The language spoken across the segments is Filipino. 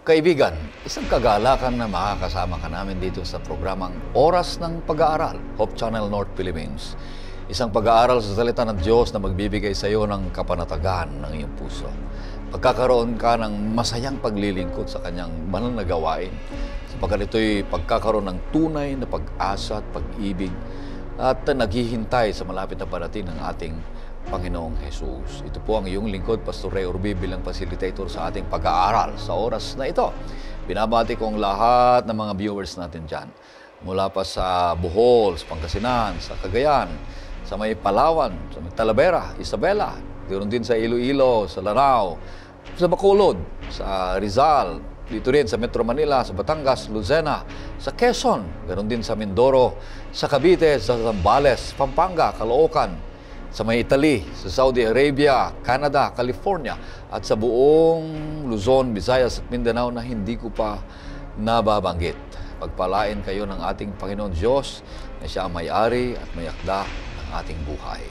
Kaibigan, isang kagalakan na makakasama ka namin dito sa programang Oras ng Pag-aaral, Hope Channel North Philippines. Isang pag-aaral sa salita ng Diyos na magbibigay sa iyo ng kapanatagan ng iyong puso. Pagkakaroon ka ng masayang paglilingkod sa kanyang banal na gawain, sapagkat ito'y pagkakaroon ng tunay na pag-asa at pag-ibig at naghihintay sa malapit na parating ng ating Panginoong Jesus. Ito po ang iyong lingkod, Pastor Ray Urbi, bilang facilitator sa ating pag-aaral sa oras na ito. Binabati ko ang lahat ng mga viewers natin dyan. Mula pa sa Bohol, sa Pangasinan, sa Cagayan, sa may Palawan, sa may Talavera, Isabela, ganoon din sa Iloilo, sa Lanao, sa Bacolod, sa Rizal, dito rin sa Metro Manila, sa Batangas, Lucena, sa Quezon, ganoon din sa Mindoro, sa Cavite, sa Zambales, Pampanga, Caloocan, sa may Italy, sa Saudi Arabia, Canada, California, at sa buong Luzon, Visayas at Mindanao na hindi ko pa nababanggit. Pagpalain kayo ng ating Panginoon Diyos na siya ang may-ari at may akda ng ating buhay.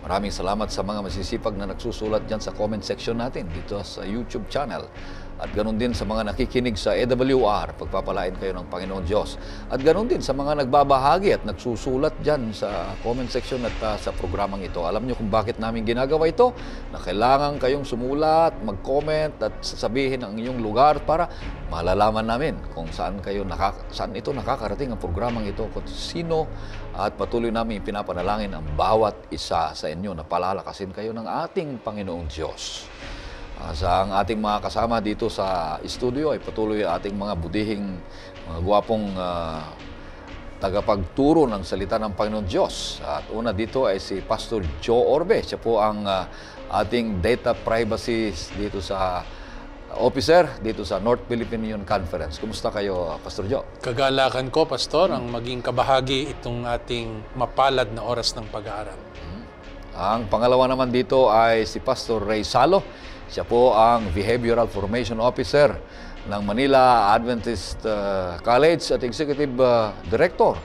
Maraming salamat sa mga masisipag na nagsusulat dyan sa comment section natin dito sa YouTube channel. At ganoon din sa mga nakikinig sa AWR, pagpapalain kayo ng Panginoon Diyos. At ganoon din sa mga nagbabahagi at nagsusulat dyan sa comment section at sa programang ito. Alam nyo kung bakit namin ginagawa ito? Na kailangan kayong sumulat, mag-comment at sasabihin ang inyong lugar para malalaman namin kung saan ito nakakarating ang programang ito, kung sino, at patuloy namin pinapanalangin ang bawat isa sa inyo na palalakasin kayo ng ating Panginoong Diyos. Sa ang ating mga kasama dito sa studio ay patuloy ating mga budihing, mga gwapong tagapagturo ng salita ng Panginoon Diyos. At una dito ay si Pastor Joe Orbe. Siya po ang ating data privacy dito sa officer dito sa North Philippine Union Conference. Kumusta kayo, Pastor Joe? Kagalakan ko, Pastor, ang maging kabahagi itong ating mapalad na oras ng pag-aaral. Ang pangalawa naman dito ay si Pastor Ray Salo. Siya po ang Behavioral Formation Officer ng Manila Adventist College at Executive Director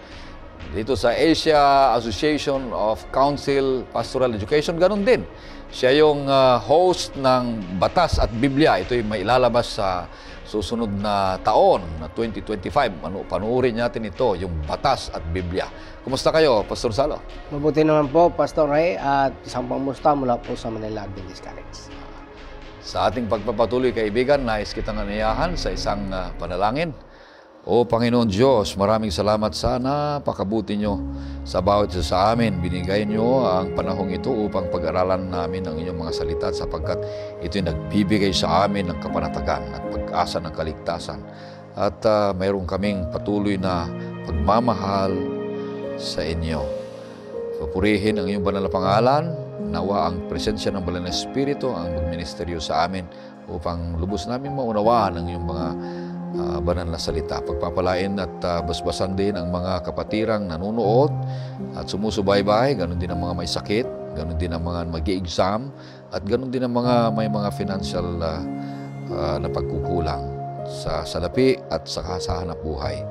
dito sa Asia Association of Council Pastoral Education. Ganon din. Siya yung host ng Batas at Biblia. Ito'y mailalabas sa susunod na taon, na 2025. Panuorin natin ito, yung Batas at Biblia. Kumusta kayo, Pastor Salo? Mabuti naman po, Pastor Ray, at isang pamusta mula po sa Manila Adventist College. Sa ating pagpapatuloy, kaibigan, nais kitang aniyahan sa isang panalangin. O Panginoon Diyos, maraming salamat sa napakabuti nyo sa bawat isa sa amin. Binigay nyo ang panahong ito upang pag-aralan namin ang inyong mga salita sapagkat ito'y nagbibigay sa amin ng kapanatagan at pag-asa ng kaligtasan. At mayroon kaming patuloy na pagmamahal sa inyo. Papurihin ang iyong banal na pangalan. Nawa ang presensya ng Banal na Espiritu ang magministeryo sa amin upang lubos namin maunawaan ang iyong mga banal na salita. Pagpapalain at basbasan din ang mga kapatirang nanunood at sumusubaybay, ganun din ang mga may sakit, ganun din ang mga mag-i-exam, at ganun din ang mga may mga financial na pagkukulang sa salapi at sa hanap buhay.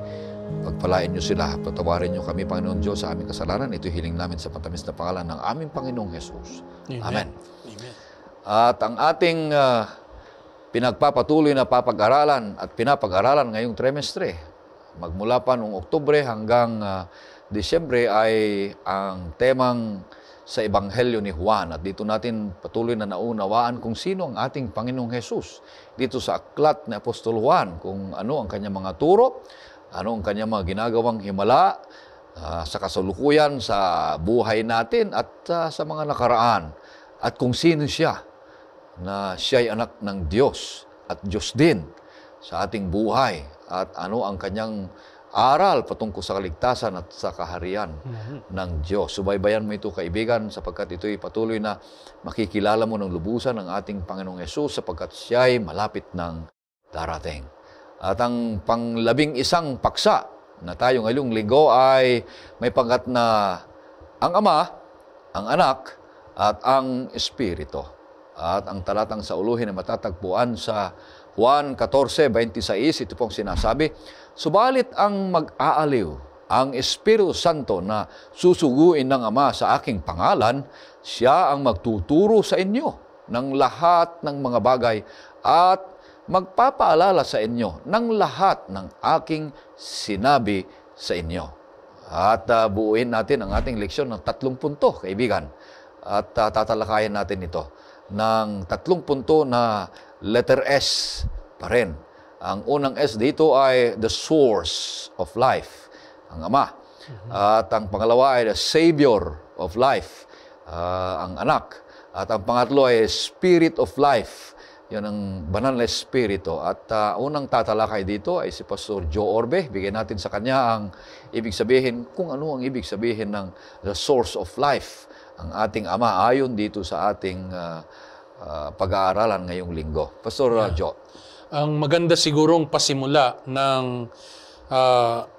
Pagpalain niyo sila, patawarin niyo kami, Panginoon Diyos, sa aming kasalanan. Ito hiling namin sa matamis na pangalan ng aming Panginoong Jesus. Amen. Amen. At ang ating pinagpapatuloy na papag-aralan at pinapag-aralan ngayong trimestre, magmula pa noong Oktubre hanggang Disyembre, ay ang temang sa Ebanghelyo ni Juan. At dito natin patuloy na naunawaan kung sino ang ating Panginoong Jesus. Dito sa aklat ni Apostol Juan, kung ano ang kanyang mga turo, ano ang kanyang mga ginagawang himala sa kasalukuyan, sa buhay natin at sa mga nakaraan. At kung sino siya, na siya'y anak ng Diyos at Diyos din sa ating buhay. At ano ang kanyang aral patungkol sa kaligtasan at sa kaharian ng Diyos. Subaybayan mo ito, kaibigan, sapagkat ito'y patuloy na makikilala mo ng lubusan ng ating Panginoong Yesus sapagkat siya'y malapit ng darating. At ang pang-11 paksa na tayo ngayong linggo ay may pangkat na ang Ama, ang Anak, at ang Espiritu. At ang talatang sa uluhin na matatagpuan sa Juan 14:26, ito pong sinasabi, "Subalit ang mag-aaliw, ang Espiritu Santo na susuguin ng Ama sa aking pangalan, siya ang magtuturo sa inyo ng lahat ng mga bagay at magpapaalala sa inyo ng lahat ng aking sinabi sa inyo. At buuin natin ang ating leksyon ng 3 punto, kaibigan. At tatalakayan natin ito ng 3 punto na letter S pa rin. Ang unang S dito ay the source of life, ang Ama. At ang pangalawa ay the Savior of life, ang Anak. At ang pangatlo ay Spirit of life, yun ang banal na espiritu. At unang tatalakay dito ay si Pastor Joe Orbe. Bigyan natin sa kanya ang ibig sabihin, kung ano ang ibig sabihin ng the source of life, ang ating Ama, ayon dito sa ating pag-aaralan ngayong linggo. Pastor Joe. Ang maganda sigurong pasimula ng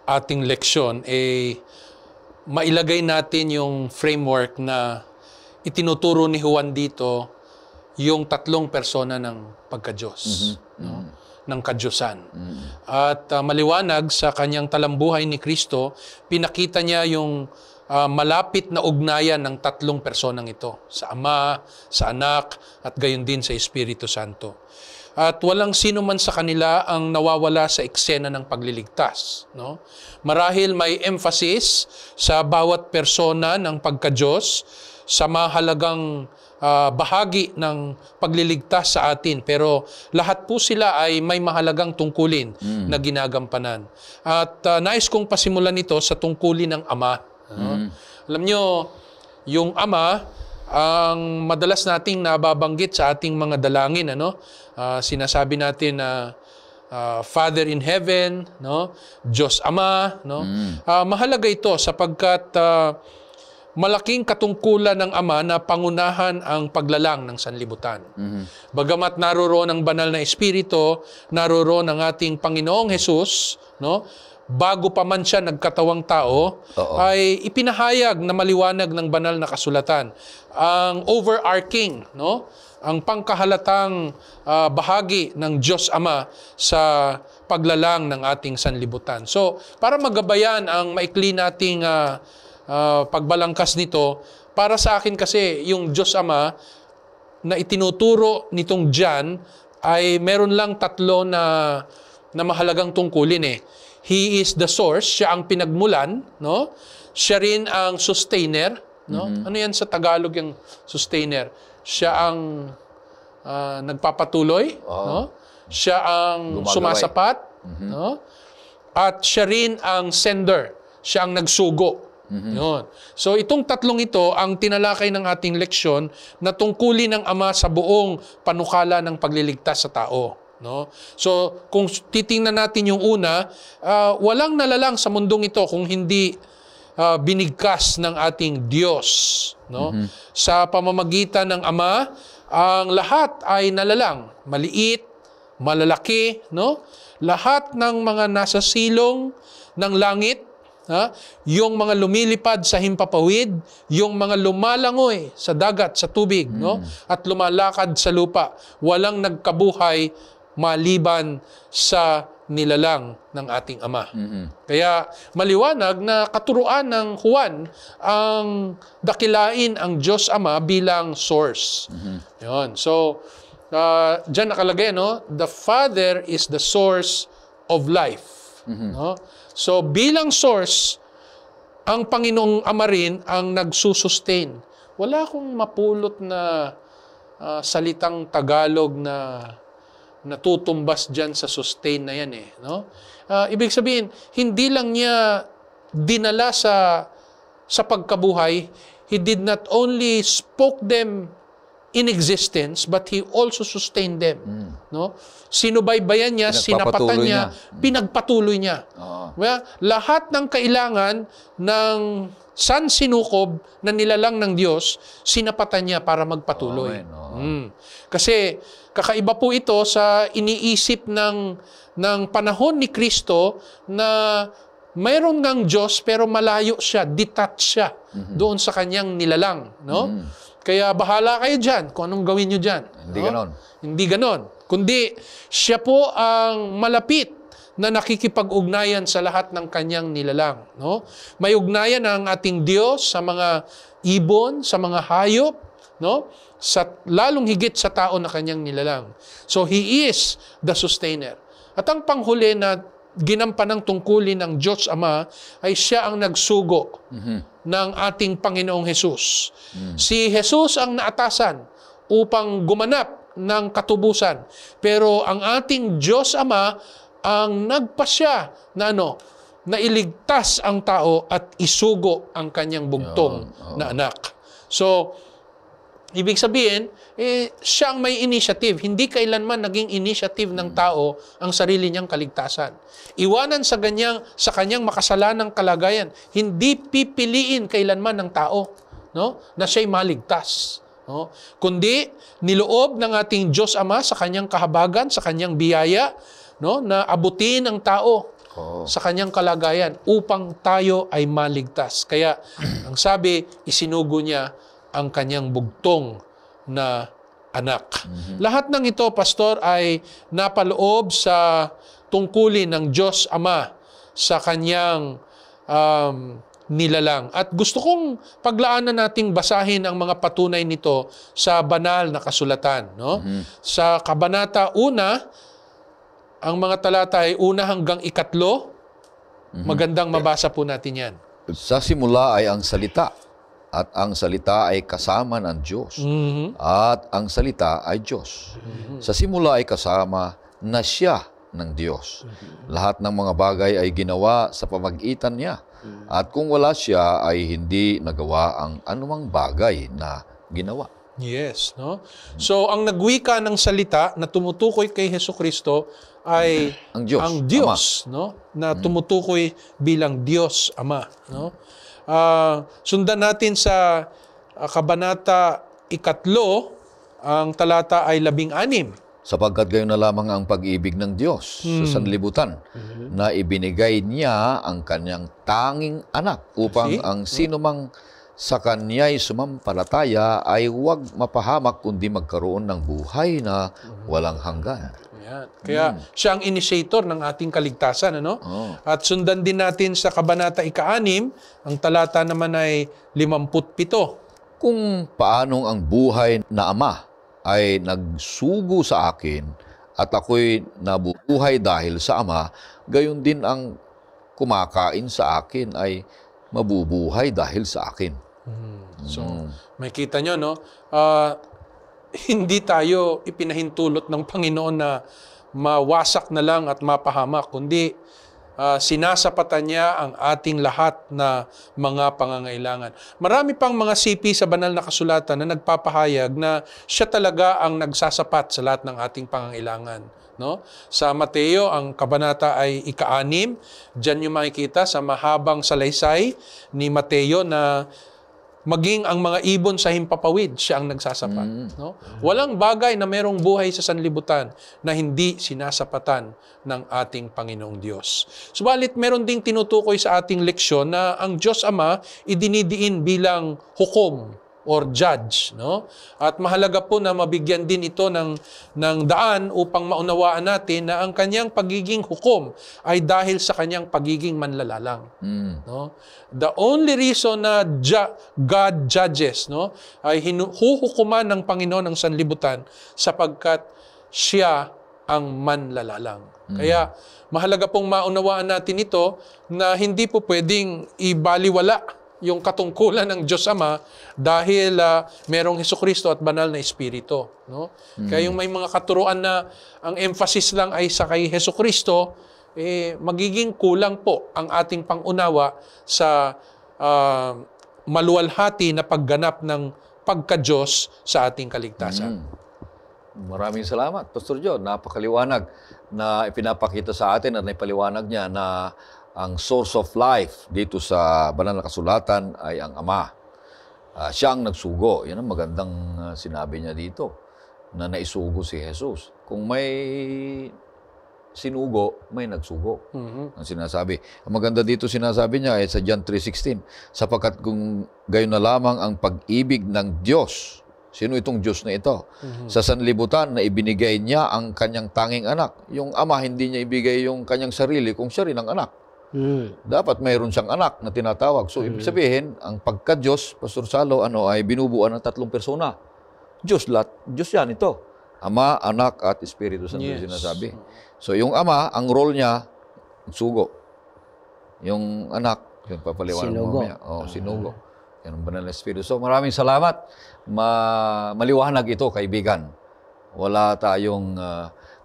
ating leksyon ay mailagay natin yung framework na itinuturo ni Juan dito, yung 3 persona ng pagka-Diyos, no? Ng kadyosan. At maliwanag sa kanyang talambuhay ni Kristo, pinakita niya yung malapit na ugnayan ng 3 personang ito, sa Ama, sa Anak, at gayon din sa Espiritu Santo. At walang sino man sa kanila ang nawawala sa eksena ng pagliligtas, no? Marahil may emphasis sa bawat persona ng pagka-Diyos sa mahalagang bahagi ng pagliligtas sa atin. Pero lahat po sila ay may mahalagang tungkulin na ginagampanan. At nais kong pasimulan ito sa tungkulin ng Ama. Alam nyo, yung Ama, ang madalas nating nababanggit sa ating mga dalangin, sinasabi natin na Father in Heaven, no? Diyos Ama, no? Mahalaga ito sapagkat malaking katungkulan ng Ama na pangunahan ang paglalang ng sanlibutan. Bagamat naroroon ang banal na Espiritu, naroroon ang ating Panginoong Hesus, no? Bago pa man siya nagkatawang tao, ay ipinahayag na maliwanag ng banal na kasulatan. Ang overarching, no? Ang pangkahalatang bahagi ng Diyos Ama sa paglalang ng ating sanlibutan. So, para magabayan ang maikli nating pagbalangkas nito, para sa akin kasi yung Diyos Ama na itinuturo nitong John ay meron lang 3 na mahalagang tungkulin eh. He is the source, siya ang pinagmulan, no? Siya rin ang sustainer, no? Ano yan sa Tagalog yung sustainer? Siya ang nagpapatuloy, no? Siya ang sumasapat, no? At siya rin ang sender, siya ang nagsugo. Yun. So itong 3 ito ang tinalakay ng ating leksyon na tungkulin ng Ama sa buong panukala ng pagliligtas sa tao, no? So kung titingnan natin yung una, walang nalalang sa mundong ito kung hindi binigkas ng ating Diyos, no? Sa pamamagitan ng Ama, ang lahat ay nalalang, maliit, malalaki, no? Lahat ng mga nasa silong ng langit, yung mga lumilipad sa himpapawid, yung mga lumalangoy sa dagat, sa tubig, no? At lumalakad sa lupa, walang nagkabuhay maliban sa nilalang ng ating Ama. Kaya maliwanag na katuruan ng Juan ang dakilain ang Diyos Ama bilang source. Yun. So, dyan nakalagay, no? The Father is the source of life. No? So, bilang source, ang Panginoong Ama rin ang nagsusustain. Wala akong mapulot na salitang Tagalog na natutumbas dyan sa sustain na yan eh. No? Ibig sabihin, hindi lang niya dinala sa pagkabuhay, He did not only spoke them in existence, but He also sustained them. No? Sinubaybayan niya, sinapatan niya, pinagpatuloy niya. Well, lahat ng kailangan ng sansinukob na nilalang ng Diyos, sinapatan niya para magpatuloy. Kasi kakaiba po ito sa iniisip ng panahon ni Kristo na mayroon ngang Diyos pero malayo siya, detached siya doon sa kanyang nilalang. No? Kaya bahala kayo dyan kung anong gawin nyo dyan. Hindi ganon. Hindi ganon. Kundi siya po ang malapit na nakikipag-ugnayan sa lahat ng kanyang nilalang. No? May ugnayan ang ating Diyos sa mga ibon, sa mga hayop, no? lalong higit sa tao na kanyang nilalang. So, He is the sustainer. At ang panghuli na ginampanang tungkulin ng Diyos Ama ay siya ang nagsugo ng ating Panginoong Jesus. Si Jesus ang naatasan upang gumanap ng katubusan. Pero ang ating Diyos Ama ang nagpasya na na iligtas ang tao at isugo ang kanyang bugtong na anak. So, ibig sabihin, siya ang may initiative. Hindi kailanman naging initiative ng tao ang sarili niyang kaligtasan. Iwanan sa kanyang makasalanang kalagayan. Hindi pipiliin kailanman ng tao na siya'y maligtas. Kundi, niloob ng ating Diyos Ama sa kanyang kahabagan, sa kanyang biyaya, na abutin ang tao sa kanyang kalagayan upang tayo ay maligtas. Kaya, ang sabi, isinugo niya ang kanyang bugtong na anak. Lahat ng ito, Pastor, ay napaloob sa tungkulin ng Diyos Ama sa kanyang nilalang. At gusto kong paglaanan nating basahin ang mga patunay nito sa banal na kasulatan. Sa Kabanata 1, ang mga talata ay 1 hanggang 3. Magandang mabasa po natin yan. Sa simula ay ang salita, at ang salita ay kasama ng Diyos, at ang salita ay Diyos. Sa simula ay kasama na siya ng Diyos. Lahat ng mga bagay ay ginawa sa pamagitan niya, at kung wala siya ay hindi nagawa ang anumang bagay na ginawa. Yes, So, ang nagwika ng salita na tumutukoy kay Hesukristo ay ang Diyos, na tumutukoy bilang Diyos Ama, sundan natin sa Kabanata 3, ang talata ay 16. Sapagkat gayon na lamang ang pag-ibig ng Diyos sa sanlibutan, na ibinigay niya ang kanyang tanging anak upang ang sinumang sa kanya'y sumampalataya ay huwag mapahamak kundi magkaroon ng buhay na walang hanggan. Yan. Kaya siya ang initiator ng ating kaligtasan. At sundan din natin sa Kabanata 6, ang talata naman ay 57. Kung paanong ang buhay na Ama ay nagsugo sa akin at ako'y nabubuhay dahil sa Ama, gayon din ang kumakain sa akin ay mabubuhay dahil sa akin. So, may kita nyo, hindi tayo ipinahintulot ng Panginoon na mawasak na lang at mapahamak, kundi sinasapatan niya ang ating lahat na mga pangangailangan. Marami pang mga sipi sa banal na kasulatan na nagpapahayag na siya talaga ang nagsasapat sa lahat ng ating pangangailangan. Sa Mateo, ang kabanata ay 6. Diyan nyo makikita sa mahabang salaysay ni Mateo na maging ang mga ibon sa himpapawid, siya ang nagsasapat. Walang bagay na merong buhay sa sanlibutan na hindi sinasapatan ng ating Panginoong Diyos. Subalit, meron ding tinutukoy sa ating leksyon na ang Diyos Ama idinidiin bilang hukom or judge. At mahalaga po na mabigyan din ito ng daan upang maunawaan natin na ang kanyang pagiging hukom ay dahil sa kanyang pagiging manlalalang. The only reason na God judges ay huhukuman ng Panginoon ang sanlibutan sapagkat siya ang manlalalang. Kaya mahalaga pong maunawaan natin ito na hindi po pwedeng ibaliwala yung katungkulan ng Diyos Ama dahil merong Hesukristo at banal na Espiritu. Kaya yung may mga katuruan na ang emphasis lang ay sa kay Hesukristo, magiging kulang po ang ating pangunawa sa maluwalhati na pagganap ng pagka-Diyos sa ating kaligtasan. Maraming salamat, Pastor John. Napakaliwanag na ipinapakita sa atin at naipaliwanag niya na ang source of life dito sa banal na kasulatan ay ang Ama. Siya ang nagsugo. Yan ang magandang sinabi niya dito, na naisugo si Jesus. Kung may sinugo, may nagsugo. Ang sinasabi. Ang maganda dito sinasabi niya ay sa John 3:16, sapagkat kung gayon na lamang ang pag-ibig ng Diyos. Sino itong Diyos na ito? Sa sanlibutan na ibinigay niya ang kanyang tanging anak. Yung Ama, hindi niya ibigay yung kanyang sarili kung siya rin ang anak. Dapat mayroon siyang anak na tinatawag. So, ibig sabihin, ang pagka-Diyos, Pastor Salo, ay binubuan ng 3 persona. Diyos, lahat, Diyos yan ito. Ama, Anak, at Espiritu Santo yung sinasabi. So yung Ama, ang role niya, sugo. Yung anak, yung papaliwanag mo mamaya. Sinugo. Yan ang banal na Espiritu. So maraming salamat. Maliwanag ito, kaibigan. Wala tayong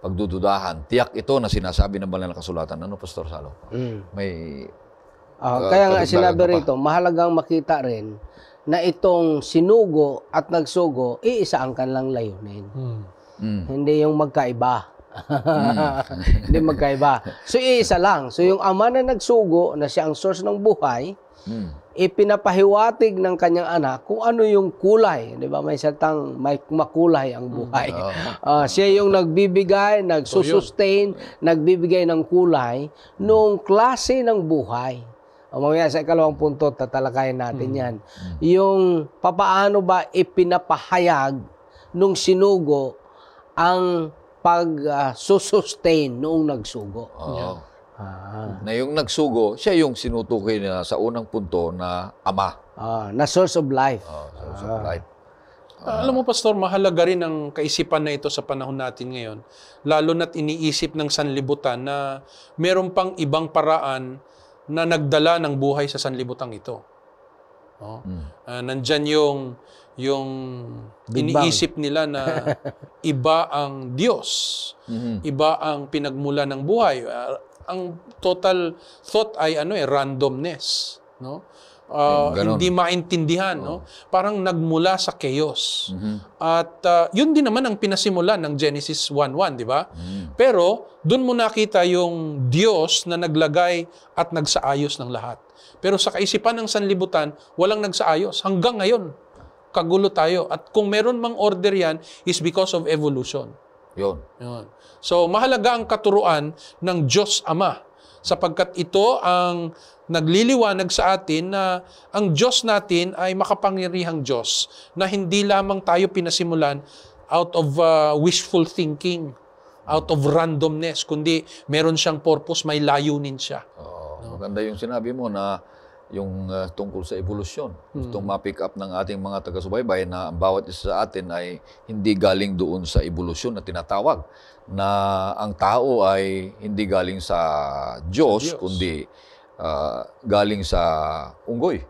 pagdududahan. Tiyak ito na sinasabi ng banal na kasulatan. Ano, Pastor Salo? May... kaya nga sinabi rito, mahalagang makita rin na itong sinugo at nagsugo, iisa ang kanilang layunin. Hindi yung magkaiba. Hindi magkaiba. So, iisa lang. So, yung ama na nagsugo, na siya ang source ng buhay, ipinapahiwatig ng kanyang anak kung ano yung kulay. Di ba? May salitang may makulay ang buhay. Siya yung nagbibigay, nagsusustain, nagbibigay ng kulay nung klase ng buhay. Mamaya sa ikalawang punto, tatalakayin natin yan. Yung papaano ba ipinapahayag nung sinugo ang pag-sustain noong nagsugo. Na yung nagsugo, siya yung sinutukoy na sa unang punto na ama. Na source of life. Source of life. Alam mo, Pastor, mahalaga rin ang kaisipan na ito sa panahon natin ngayon. Lalo na't iniisip ng sanlibutan na meron pang ibang paraan na nagdala ng buhay sa sanlibutan ito. Nandyan yung iniisip nila na iba ang Diyos. Iba ang pinagmula ng buhay. Ang total thought ay randomness, no? Hindi maintindihan, no? Parang nagmula sa chaos. At yun din naman ang pinasimula ng Genesis 1:1, di ba? Pero doon mo nakita yung Diyos na naglagay at nagsaayos ng lahat. Pero sa kaisipan ng sanlibutan, walang nagsaayos. Hanggang ngayon, kagulo tayo. At kung meron mang order yan, is because of evolution. Yun. So, mahalaga ang katuruan ng Diyos Ama. Sapagkat ito ang nagliliwanag sa atin na ang Diyos natin ay makapangyarihang Diyos na hindi lamang tayo pinasimulan out of wishful thinking, out of randomness, kundi meron siyang purpose, may layunin siya. Maganda yung sinabi mo na yung tungkol sa evolusyon. Itong ma-pick up ng ating mga taga-subaybay na ang bawat isa sa atin ay hindi galing doon sa evolusyon na tinatawag. Na ang tao ay hindi galing sa Diyos, kundi galing sa unggoy.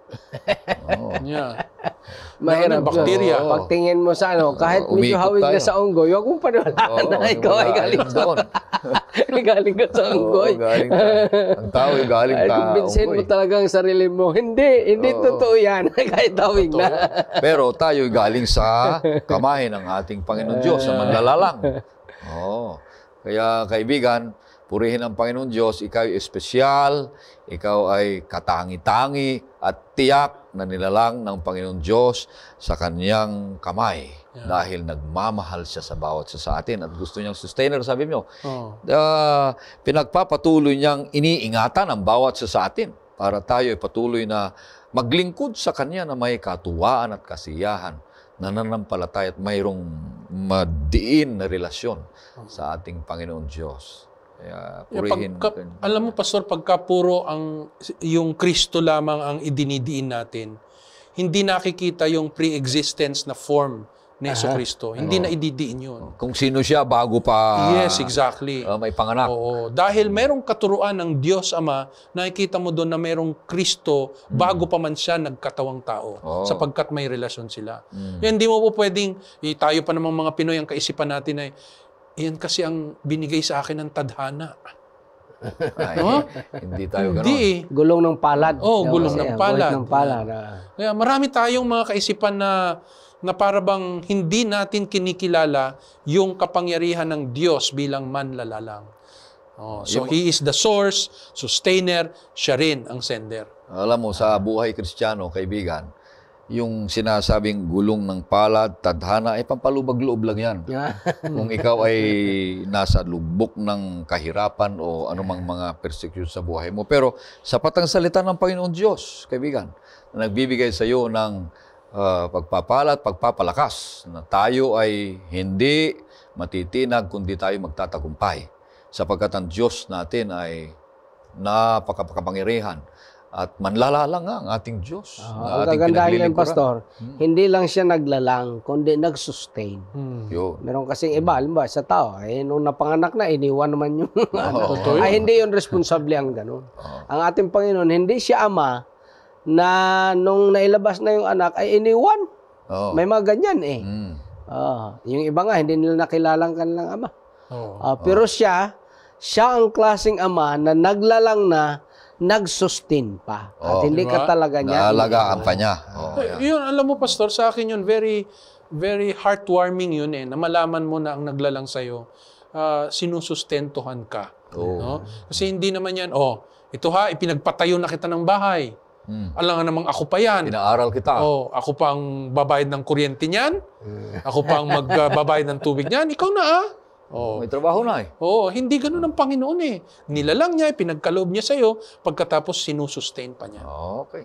Mahirap. Bakterya. Pagtingin mo sa kahit medyo hawig na sa unggoy, huwag mong paniwalaan na ikaw ay galing doon. Galing ka sa unggoy. Ang tao ay galing sa unggoy. Kumbinsin mo talagang sarili mo, hindi totoo yan, kahit hawig na. Pero tayo ay galing sa kamay ng ating Panginoon Diyos na manlalalang. Kaya kaibigan, purihin ang Panginoon Diyos, ikaw ay espesyal, ikaw ay katangi-tangi at tiyak na nilalang ng Panginoon Diyos sa kanyang kamay. Dahil nagmamahal siya sa bawat isa sa atin at gusto niyang sustainer, sabi mo. Pinagpapatuloy niyang iniingatan ang bawat isa sa atin para tayo ay patuloy na maglingkod sa kanya na may katuwaan at kasiyahan, nananampalataya at mayroong madiin na relasyon sa ating Panginoon Diyos. Kaya purihin. Alam mo, Pastor, pagka puro yung Kristo lamang ang idinidiin natin, hindi nakikita yung pre-existence na form ni Jesucristo. Hindi na ididiin yun. Kung sino siya bago pa Yes, exactly. May panganak. Dahil merong katuruan ng Diyos Ama, nakikita mo doon na merong Kristo bago pa man siya nagkatawang tao. Sapagkat may relasyon sila. Hindi mo po pwedeng, tayo pa namang mga Pinoy, ang kaisipan natin ay, yan kasi ang binigay sa akin ng tadhana. Hindi tayo gano'n. Hindi. Gulong ng palad. Gulong ng palad. Kaya marami tayong mga kaisipan na para bang hindi natin kinikilala yung kapangyarihan ng Diyos bilang manlalalang. So, He is the source, sustainer, siya rin ang sender. Alam mo, sa buhay Kristiyano, kaibigan, yung sinasabing gulong ng palad, tadhana, ay pampalubag-loob lang yan. Kung ikaw ay nasa lubok ng kahirapan o anumang mga persecution sa buhay mo. Pero sapat ang salita ng Panginoon Diyos, kaibigan, na nagbibigay sa iyo ng pagpapala at pagpapalakas na tayo ay hindi matitinag kundi tayo magtatagumpay. Sapagkat ang Diyos natin ay napakapangyarihan At manlalalang nga ang ating Diyos. Ang kagandahan yan, Pastor, hindi lang siya naglalang, kundi nag-sustain. Yun. Meron kasing iba, halimbawa sa tao, nung napanganak na, iniwan naman yung Totoo yun. hindi yun responsable ang ganun. Ang ating Panginoon, hindi siya ama na nung nailabas na yung anak, ay iniwan. Oh. May mga ganyan Mm. Yung iba nga, hindi nila nakilalang kanilang ama. Oo. Pero siya ang klaseng ama na naglalang na, nag-sustain pa. At hindi Diba? ka talaga niya. Naalagaan pa niya. Oh, Yun, alam mo, Pastor, sa akin yun, very, very heartwarming yun na malaman mo na ang naglalang sa'yo, sinusustentuhan ka. No? Kasi hindi naman yan, ito ipinagpatayo na kita ng bahay. Alam nga namang ako pa yan. Pinaaral kita. Ako pang babayad ng kuryente niyan. Ako pang magbabayad ng tubig niyan. Ikaw na May trabaho na hindi ganun ang Panginoon Nilalang niya, pinagkaloob niya sa'yo, pagkatapos sinusustain pa niya. Okay.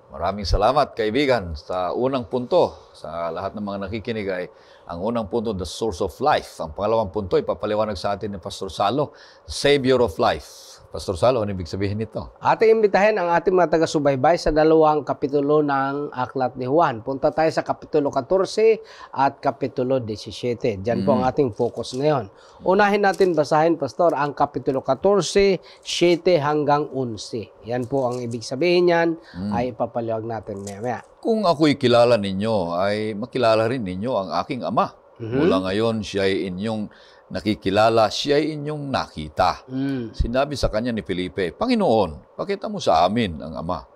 Maraming salamat, kaibigan, sa unang punto. Sa lahat ng mga nakikinig ay ang unang punto, the source of life. Ang pangalawang punto, ipapaliwanag sa atin ni Pastor Salo, Savior of life. Pastor Salo, ano ibig sabihin nito? Ating imbitahin ang ating mga taga-subaybay sa 2 kapitulo ng Aklat ni Juan. Punta tayo sa Kapitulo 14 at Kapitulo 17. Diyan po ang ating focus ngayon. Unahin natin basahin, Pastor, ang Kapitulo 14, 7 hanggang 11. Yan po ang ibig sabihin niyan, ay ipapaliwag natin maya-maya. Kung ako'y kilala ninyo, ay makilala rin ninyo ang aking Ama. Mula ngayon, siya ay inyong nakikilala, siya ay inyong nakita. Sinabi sa kanya ni Felipe, Panginoon, pakita mo sa amin ang Ama,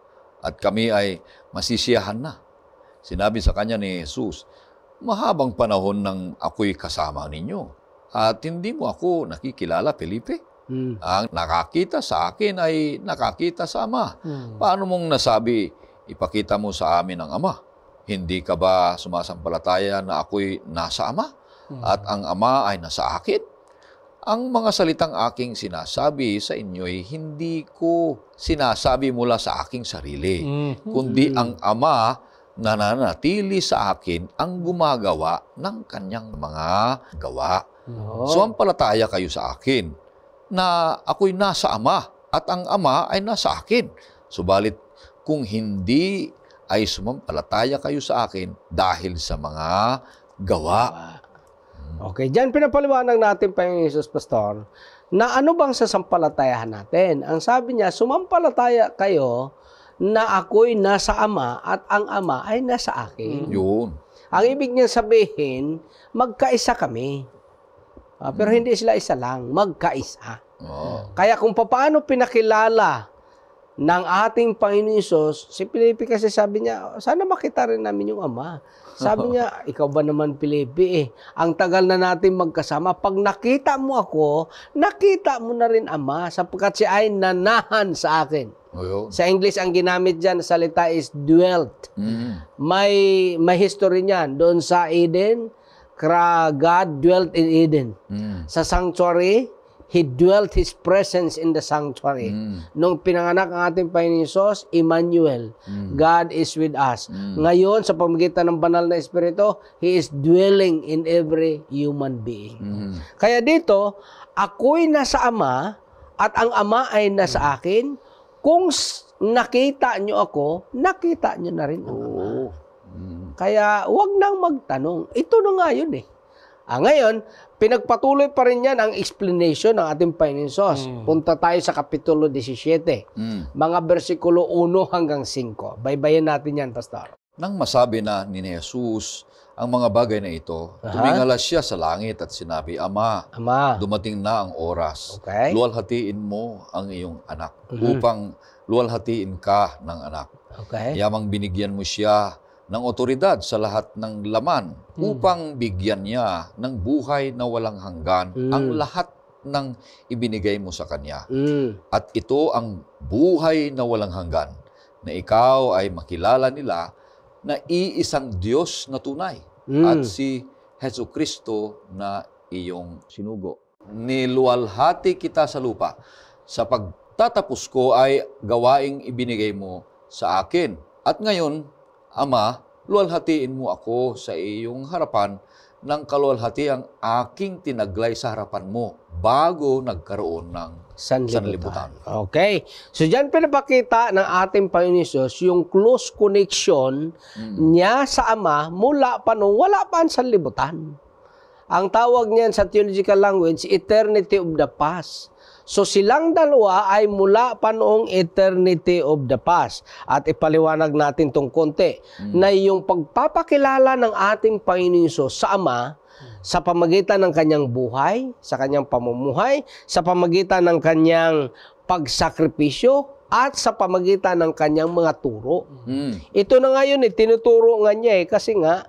at kami ay masisiyahan na. Sinabi sa kanya ni Jesus, mahabang panahon nang ako'y kasama ninyo, at hindi mo ako nakikilala, Felipe? Ang nakakita sa akin ay nakakita sa Ama. Paano mong nasabi, ipakita mo sa amin ang Ama? Hindi ka ba sumasampalataya na ako'y nasa Ama? At ang Ama ay nasa akin? Ang mga salitang aking sinasabi sa inyo'y hindi ko sinasabi mula sa aking sarili, kundi ang Ama na nananatili sa akin ang gumagawa ng kanyang mga gawa. Sumampalataya kayo sa akin na ako'y nasa Ama at ang Ama ay nasa akin. Subalit kung hindi ay sumampalataya kayo sa akin dahil sa mga gawa. Okay, diyan pinapaliwanag natin, Panginoon Jesus, Pastor, na ano bang sasampalatayahan natin? Ang sabi niya, sumampalataya kayo na ako'y nasa Ama at ang Ama ay nasa akin. Yun. Ang ibig niya sabihin, magkaisa kami. Pero hindi sila isa lang, magkaisa. Kaya kung paano pinakilala ng ating Panginoon Jesus, si Felipe kasi sabi niya, sana makita rin namin yung Ama. Sabi niya, ikaw ba naman, Felipe, ang tagal na natin magkasama. Pag nakita mo ako, nakita mo na rin Ama, sapagkat siya ay nanahan sa akin. Sa English, ang ginamit dyan, salita is dwelt. May history niyan. Doon sa Eden, God dwelt in Eden. Sa sanctuary, He dwelt His presence in the sanctuary. Nung pinanganak ang ating Panginoon Jesus, Emmanuel, God is with us. Ngayon, sa pamamagitan ng banal na Espiritu, He is dwelling in every human being. Kaya dito, ako'y nasa Ama, at ang Ama ay nasa akin. Kung nakita nyo ako, nakita nyo na rin ang Ama. Kaya, wag nang magtanong. Ito na nga yun ngayon, pinagpatuloy pa rin yan ang explanation ng ating Panginoon Jesus. Punta tayo sa Kapitulo 17. Mga versikulo 1 hanggang 5. Baybayin natin yan, Pastor. Nang masabi na ni Jesus ang mga bagay na ito, tumingala siya sa langit at sinabi, Ama, dumating na ang oras. Luwalhatiin mo ang iyong anak upang luwalhatiin ka ng anak. Yamang binigyan mo siya ng otoridad sa lahat ng laman upang bigyan niya ng buhay na walang hanggan ang lahat ng ibinigay mo sa kanya. At ito ang buhay na walang hanggan, na ikaw ay makilala nila na iisang Diyos na tunay at si Jesucristo na iyong sinugo. Niluwalhati kita sa lupa. Sa pagtatapos ko ay gawaing ibinigay mo sa akin. At ngayon, Ama, luwalhatiin mo ako sa iyong harapan ng kaluwalhati ang aking tinaglay sa harapan mo bago nagkaroon ng sanlibutan. Okay. So, dyan pinapakita ng ating Panginoon Hesus yung close connection niya sa Ama mula pa nung wala pa ang sanlibutan. Ang tawag niyan sa theological language, eternity of the past. So, silang dalawa ay mula pa noong eternity of the past. At ipaliwanag natin tong konti na yung pagpapakilala ng ating Panginoon Hesus sa Ama sa pamagitan ng kanyang buhay, sa kanyang pamumuhay, sa pamagitan ng kanyang pagsakripisyo, at sa pamagitan ng kanyang mga turo. Ito na ngayon, tinuturo nga niya kasi nga,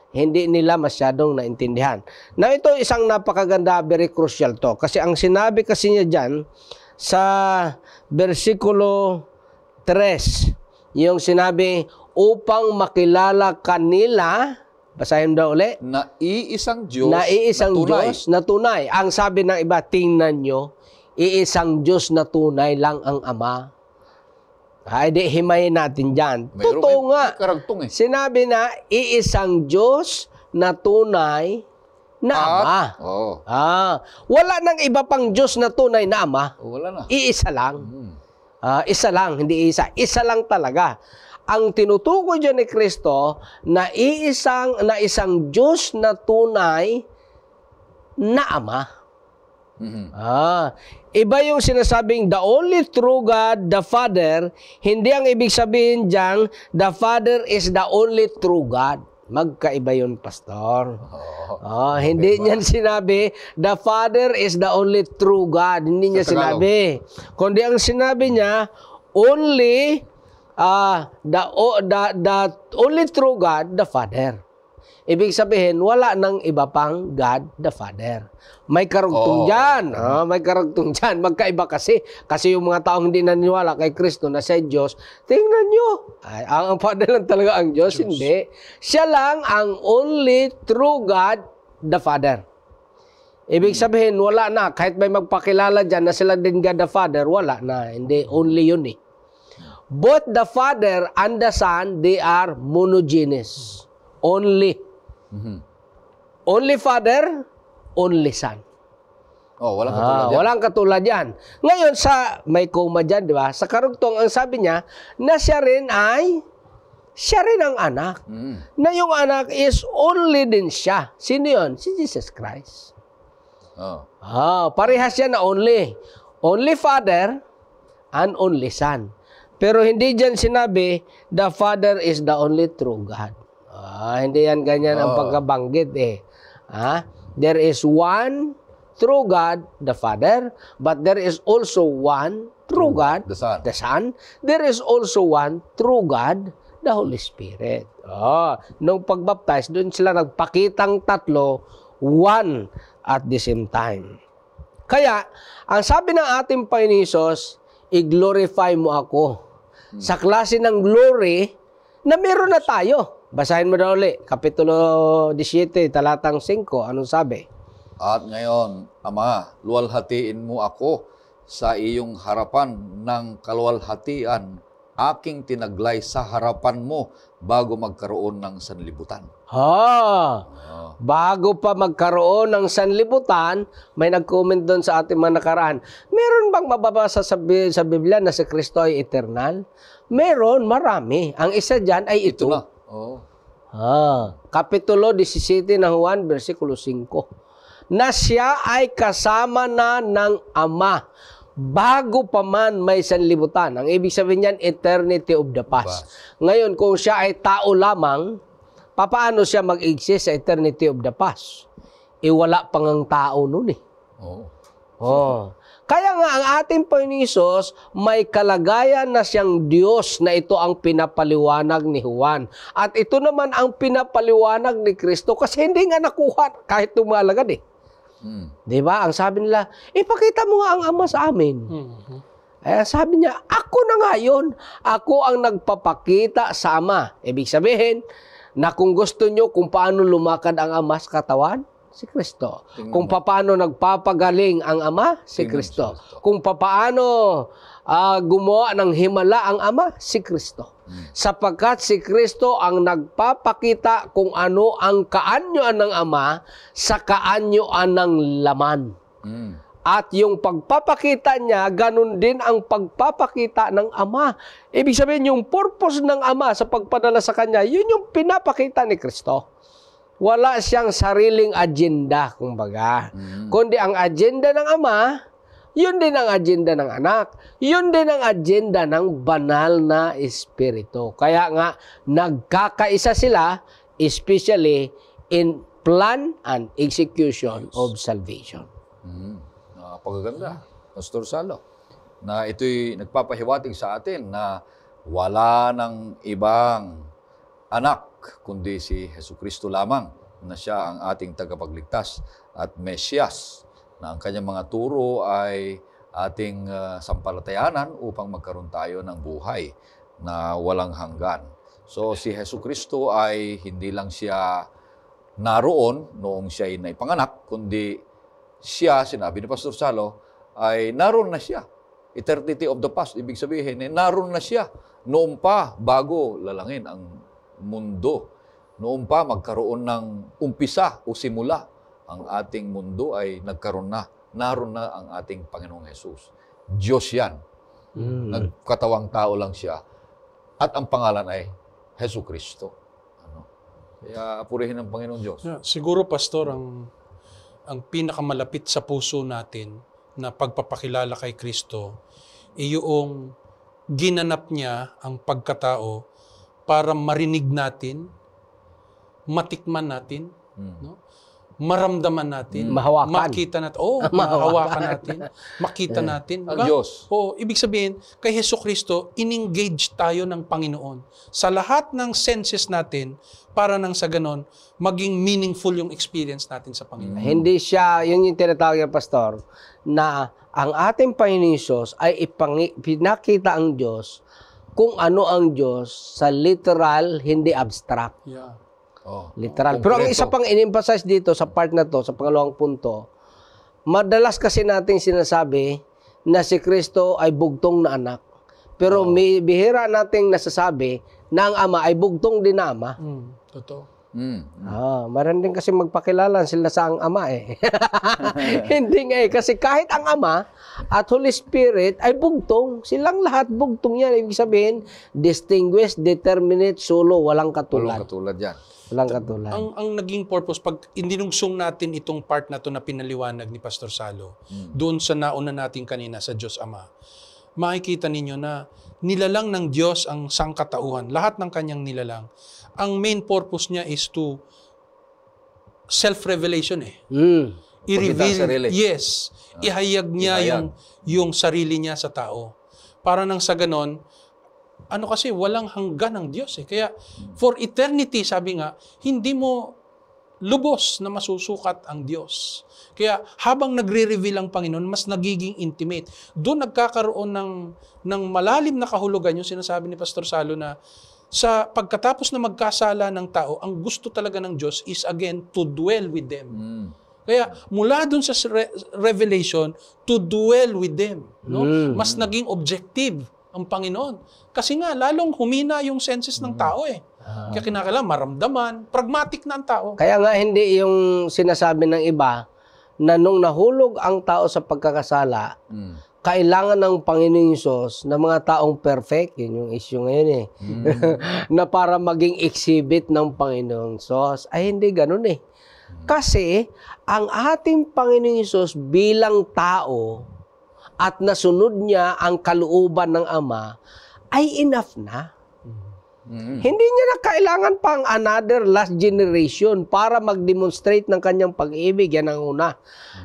hindi nila masyadong naintindihan. Na ito isang napakaganda, very crucial to. Kasi ang sinabi kasi niya dyan, sa versikulo 3, yung sinabi, upang makilala kanila, basahin daw ulit. Na iisang Diyos na iisang na tunay. Diyos na tunay. Ang sabi ng iba, tingnan nyo, iisang Diyos na tunay lang ang Ama. Ay, di himayin natin dyan. Totoo nga. Karagtong eh. Sinabi na, iisang Diyos na tunay na Ama. Wala nang iba pang Diyos na tunay na Ama. Wala na. Iisa lang. Isa lang, hindi isa. Isa lang talaga. Ang tinutukoy dyan ni Kristo na isang Diyos na tunay na Ama. Iba yung sinasabing the only true God, the Father. Hindi ang ibig sabihin dyan, the Father is the only true God. Magkaiba yun, Pastor. Hindi niyan sinabi, the Father is the only true God. Hindi niya sinabi. Kundi ang sinabi niya, only the only true God, the Father. Ibig sabihin, wala nang iba pang God, the Father. May karugtong dyan. May karugtong dyan. Magkaiba kasi. Kasi yung mga taong hindi naniniwala kay Kristo na siya Diyos, tingnan nyo. Ang Father lang talaga ang Diyos. Hindi. Siya lang ang only true God, the Father. Ibig sabihin, wala na. Kahit may magpakilala dyan na sila din God, the Father, wala na. Hindi. Only yun eh. Both the Father and the Son, they are monogenes. Only. Only Father, only Son. Walang katulad yan. Walang katulad yan. Ngayon, may koma dyan, di ba? Sa karugtong, ang sabi niya, na siya rin ang anak. Na yung anak is only din siya. Sino yun? Si Jesus Christ. Parehas yan na only. Only Father and only Son. Pero hindi dyan sinabi, the Father is the only true God. Hindi yan ganyan ang pagkabanggit eh. There is one true God, the Father, but there is also one true God, the Son. There is also one true God, the Holy Spirit. Nung pagbaptize, doon sila nagpakitang tatlo, one at the same time. Kaya, ang sabi ng ating Panginoon Hesus, i-glorify mo ako. Sa klase ng glory na meron na tayo. Basahin mo daw ulit, Kapitulo 17, talatang 5. Anong sabi? At ngayon, Ama, luwalhatiin mo ako sa iyong harapan ng kaluwalhatian, aking tinaglay sa harapan mo bago magkaroon ng sanlibutan. Bago pa magkaroon ng sanlibutan, may nag-comment doon sa ating mga nakaraan. Meron bang mababasa sa Biblia na si Kristo ay eternal? Meron, marami. Ang isa dyan ay ito. Kapitulo 17 ng Juan, versikulo 5. Na siya ay kasama na ng Ama bago pa man may sanlibutan. Ang ibig sabihin niyan, eternity of the past. Ngayon, kung siya ay tao lamang, paano siya mag-exist sa eternity of the past? Wala pang ang tao nun eh. Kaya nga, ang ating Panginoon Hesus, may kalagayan na siyang Diyos na ito ang pinapaliwanag ni Juan. At ito naman ang pinapaliwanag ni Kristo kasi hindi nga nakuha kahit tumalagad eh. Diba? Ang sabi nila, ipakita mo nga ang Ama sa amin. Sabi niya, ako na nga yun. Ako ang nagpapakita sa Ama. Ibig sabihin, na kung gusto nyo kung paano lumakad ang Ama sa katawan, Si Kristo. Tingnan Kung mo. paano nagpapagaling ang Ama, si Tingnan Kristo. si Kristo. Kung paano gumawa ng himala ang Ama, si Kristo. Sapagkat si Kristo ang nagpapakita kung ano ang kaanyuan ng Ama sa kaanyuan ng laman. Mm. At yung pagpapakita niya, ganun din ang pagpapakita ng Ama. Ibig sabihin, yung purpose ng Ama sa pagpadala sa Kanya, yun yung pinapakita ni Kristo. Wala siyang sariling agenda, kumbaga. Kundi ang agenda ng Ama, yun din ang agenda ng anak. Yun din ang agenda ng banal na Espiritu. Kaya nga, nagkakaisa sila, especially in plan and execution of salvation. Napakaganda, Pastor Salo, na ito'y nagpapahiwatig sa atin na wala ng ibang anak kundi si Jesucristo lamang, na siya ang ating tagapagligtas at Mesyas, na ang kanyang mga turo ay ating sampalatayanan upang magkaroon tayo ng buhay na walang hanggan. So si Jesucristo ay hindi lang siya naroon noong siya ay naipanganak, kundi siya, sinabi ni Pastor Salo, ay naroon na siya. Eternity of the past, ibig sabihin, naroon na siya. Noon pa, bago lalangin ang mundo. Noon pa, magkaroon ng umpisa o simula. Ang ating mundo ay nagkaroon na. Naroon na ang ating Panginoong Jesus. Diyos yan. Nagkatawang tao lang siya. At ang pangalan ay Jesucristo. Kaya purihin ng Panginoong Diyos. Yeah, siguro, Pastor, ang pinakamalapit sa puso natin na pagpapakilala kay Kristo ay yung ginanap niya ang pagkatao para marinig natin, matikman natin, no? Maramdaman natin, Mahawakan. makita natin, mahawakan natin, makita natin. Ang Diyos. Ibig sabihin, kay Jesucristo, in-engage tayo ng Panginoon sa lahat ng senses natin para nang sa ganon, maging meaningful yung experience natin sa Panginoon. Hindi siya, yun yung tinatawag ng Pastor, na ang ating Panginoon Hesus ay pinakita ang Diyos kung ano ang Diyos sa literal, hindi abstract. Yeah. Literal. Pero ang isa pang in-emphasize dito sa part na to, sa pangalawang punto, madalas kasi natin sinasabi na si Kristo ay bugtong na anak. Pero may bihira nating nasasabi na ang Ama ay bugtong din na Ama. Totoo. Meron din kasi magpakilala sila sa ang Ama eh. Hindi nga eh. Kasi kahit ang Ama at Holy Spirit ay bugtong. Silang lahat bugtong yan. Ibig sabihin, distinguished, determinate, solo, walang katulad. Walang katulad yan. Walang katulad. Ang naging purpose, pag indinungsong natin itong part na to na pinaliwanag ni Pastor Salo, doon sa nauna natin kanina sa Diyos Ama, makikita ninyo na nilalang ng Diyos ang sangkatauhan, lahat ng kanyang nilalang. Ang main purpose niya is to self-revelation I-reveal, sarili. yes, ihayag niya yung sarili niya sa tao. Para nang sa ganon, kasi walang hanggan ng Diyos Kaya for eternity, sabi nga, hindi mo lubos na masusukat ang Diyos. Kaya habang nagre-reveal ang Panginoon, mas nagiging intimate. Doon nagkakaroon ng malalim na kahulugan yung sinasabi ni Pastor Salo na sa pagkatapos na magkasala ng tao, ang gusto talaga ng Diyos is again to dwell with them. Kaya mula doon sa revelation, to dwell with them. No? Mas naging objective ang Panginoon. Kasi nga, lalong humina yung senses ng tao Kaya kinakailangan maramdaman, pragmatic na ang tao. Kaya nga hindi yung sinasabi ng iba na nung nahulog ang tao sa pagkakasala, kailangan ng Panginoong Hesus na mga taong perfect, yun yung issue ngayon na para maging exhibit ng Panginoong Hesus. Ay hindi ganun Kasi ang ating Panginoong Hesus bilang tao at nasunod niya ang kalooban ng Ama, ay enough na. Hindi niya na kailangan pang another last generation para mag-demonstrate ng kanyang pag-ibig. Yan ang una.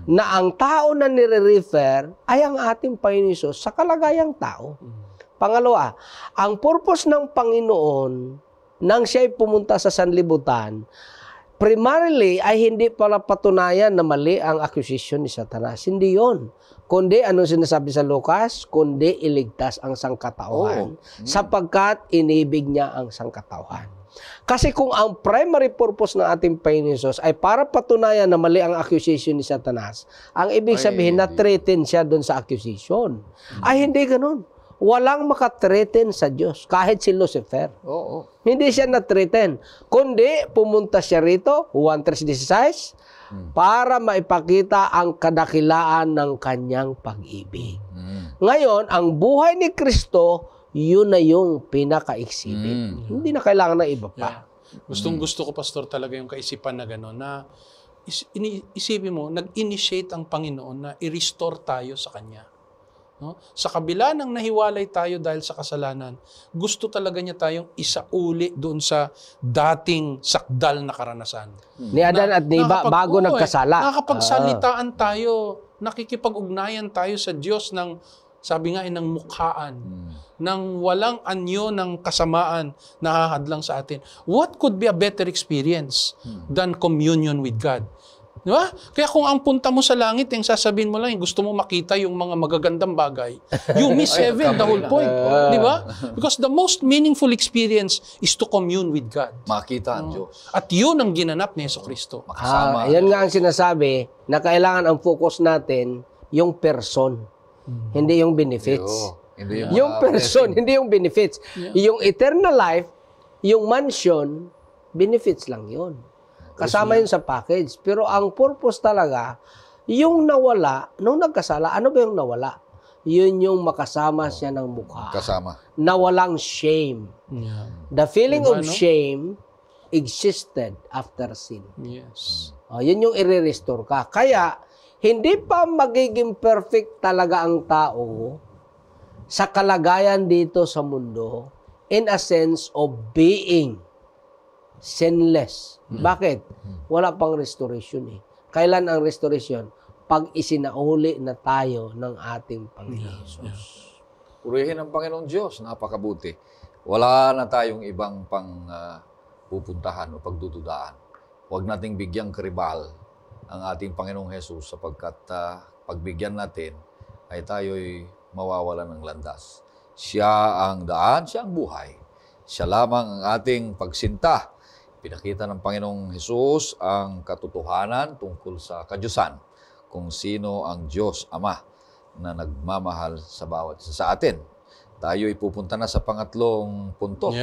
Na ang tao na nire-refer ay ang ating Panginoon Hesus sa kalagayang tao. Pangalawa, ang purpose ng Panginoon nang siya'y pumunta sa sanlibutan, primarily ay hindi pala patunayan na mali ang accusation ni Satanas. Hindi yon. Kundi, anong sinasabi sa Lucas? Kundi iligtas ang sangkatauhan. Sapagkat inibig niya ang sangkatauhan. Kasi kung ang primary purpose ng ating Panginoon Jesus ay para patunayan na mali ang accusation ni Satanas, ang ibig sabihin na threaten siya doon sa accusation. Ay hindi ganun. Walang makathreaten sa Diyos, kahit si Lucifer. Oo. Hindi siya na-threaten. Kundi, pumunta siya rito, Juan 3:16, para maipakita ang kadakilaan ng kanyang pag-ibig. Ngayon, ang buhay ni Kristo, yun na yung pinaka-exhibit. Hindi na kailangan ng iba pa. Gustong-gusto ko, Pastor, talaga yung kaisipan na gano'n, na isipin mo, nag-initiate ang Panginoon na i-restore tayo sa Kanya. No? Sa kabila ng nahiwalay tayo dahil sa kasalanan, gusto talaga niya tayong isauli doon sa dating sakdal na karanasan. Ni Adan at ni Eva, bago nagkasala. Nakakapagsalitaan tayo, nakikipag-ugnayan tayo sa Diyos ng, sabi nga, ng mukhaan, ng walang anyo ng kasamaan na hahadlang sa atin. What could be a better experience than communion with God? Di ba? Kaya kung ang punta mo sa langit, yung sasabihin mo lang, gusto mo makita yung mga magagandang bagay, you miss heaven, the whole point. Di ba? Because the most meaningful experience is to commune with God. Makita ang Diyos. At yun ang ginanap ni Jesucristo. Makasama. Yan nga ang sinasabi na kailangan ang focus natin yung person, hindi yung benefits. Hindi Yung person, hindi yung benefits. Yung eternal life, yung mansion, benefits lang yun. Kasama yun sa package. Pero ang purpose talaga, yung nawala, nung nagkasala, ano ba yung nawala? Yun yung makasama siya ng mukha. Kasama. Nawalang shame. The feeling of shame existed after sin. Yes. Yun yung i-restore ka. Kaya, hindi pa magiging perfect talaga ang tao sa kalagayan dito sa mundo in a sense of being sinless. Bakit? Wala pang restoration eh. Kailan ang restoration? Pag isinauli na tayo ng ating Panginoon Jesus. Purihin ang Panginoong Diyos. Napakabuti. Wala na tayong ibang pang pupuntahan o pagdududaan. Huwag nating bigyang karibal ang ating Panginoong Jesus sapagkat pagbigyan natin ay tayo'y mawawalan ng landas. Siya ang daan, siya ang buhay. Siya lamang ang ating pagsinta. Pinakita ng Panginoong Jesus ang katotohanan tungkol sa kadyusan, kung sino ang Diyos Ama na nagmamahal sa bawat isa sa atin. Tayo pupunta na sa pangatlong punto.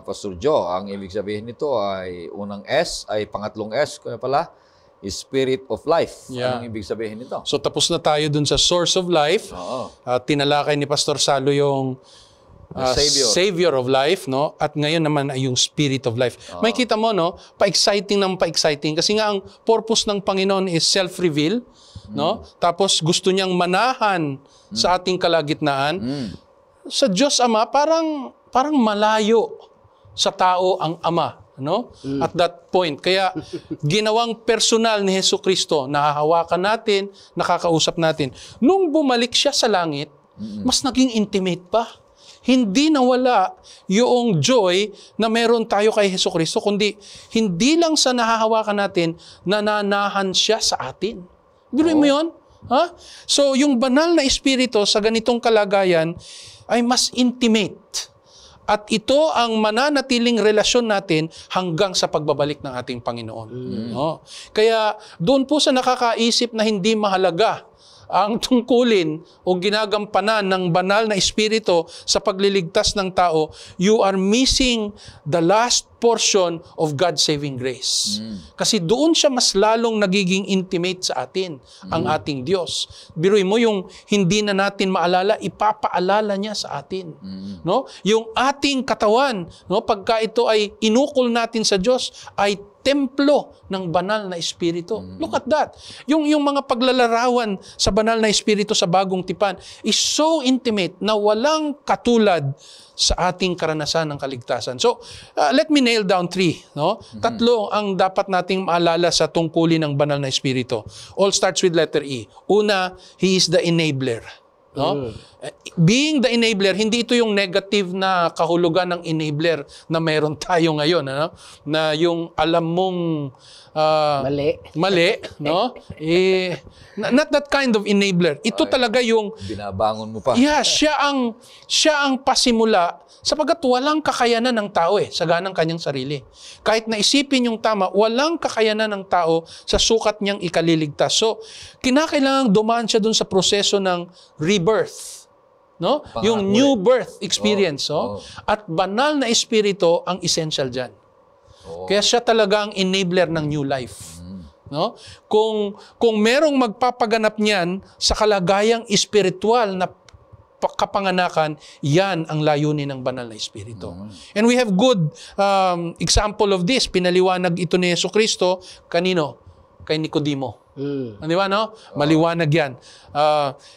Pastor Joe, ang ibig sabihin nito ay unang S, ay pangatlong S, kaya pala, Spirit of Life. Anong ibig sabihin nito? So tapos na tayo dun sa Source of Life. Tinalakay ni Pastor Salo yung Savior of life, no? At ngayon naman ay yung Spirit of life. May kita mo, no? Pa-exciting ng pa-exciting. Kasi nga ang purpose ng Panginoon is self-reveal, no? Tapos gusto niyang manahan sa ating kalagitnaan. Sa Diyos Ama, parang malayo sa tao ang Ama, no? At that point. Kaya ginawang personal ni Jesucristo, nahahawakan natin, nakakausap natin. Nung bumalik siya sa langit, mas naging intimate pa. Hindi nawala yung joy na meron tayo kay Jesucristo, kundi hindi lang sa nahahawakan natin, nananahan siya sa atin. Biruin mo yun? Ha? So, yung banal na espiritu sa ganitong kalagayan ay mas intimate. At ito ang mananatiling relasyon natin hanggang sa pagbabalik ng ating Panginoon. No? Kaya doon po sa nakakaisip na hindi mahalaga ang tungkulin o ginagampanan ng banal na espiritu sa pagliligtas ng tao, you are missing the last portion of God's saving grace. Kasi doon siya mas lalong nagiging intimate sa atin, ang ating Diyos. Biruin mo yung hindi na natin maalala, ipapaalala niya sa atin. No? Yung ating katawan, no, pagka ito ay inukol natin sa Diyos, ay templo ng banal na espiritu. Look at that. Yung mga paglalarawan sa banal na espiritu sa bagong tipan is so intimate na walang katulad sa ating karanasan ng kaligtasan. So, let me nail down 3. No? Tatlo ang dapat nating maalala sa tungkulin ng banal na espiritu. All starts with letter E. Una, He is the enabler. No? Being the enabler, hindi ito yung negative na kahulugan ng enabler na meron tayo ngayon, ano? Na yung alam mong mali, no? Not that kind of enabler. Ito talaga yung binabangon mo pa. Yeah, siya ang pasimula sapagkat walang kakayanan ng tao sa ganang kanyang sarili. Kahit naisipin yung tama, walang kakayanan ng tao sa sukat niyang ikaliligtas. So, kinakailangang dumaan siya dun sa proseso ng rebirth. No? Yung new birth experience. At banal na espiritu ang essential dyan. Kaya siya talaga ang enabler ng new life. No? Kung merong magpapaganap niyan sa kalagayang espiritual na kapanganakan, yan ang layunin ng banal na espiritu. And we have good example of this. Pinaliwanag ito ni Jesucristo kanino? Kay Nicodemo. Di ba, no? Maliwanag yan.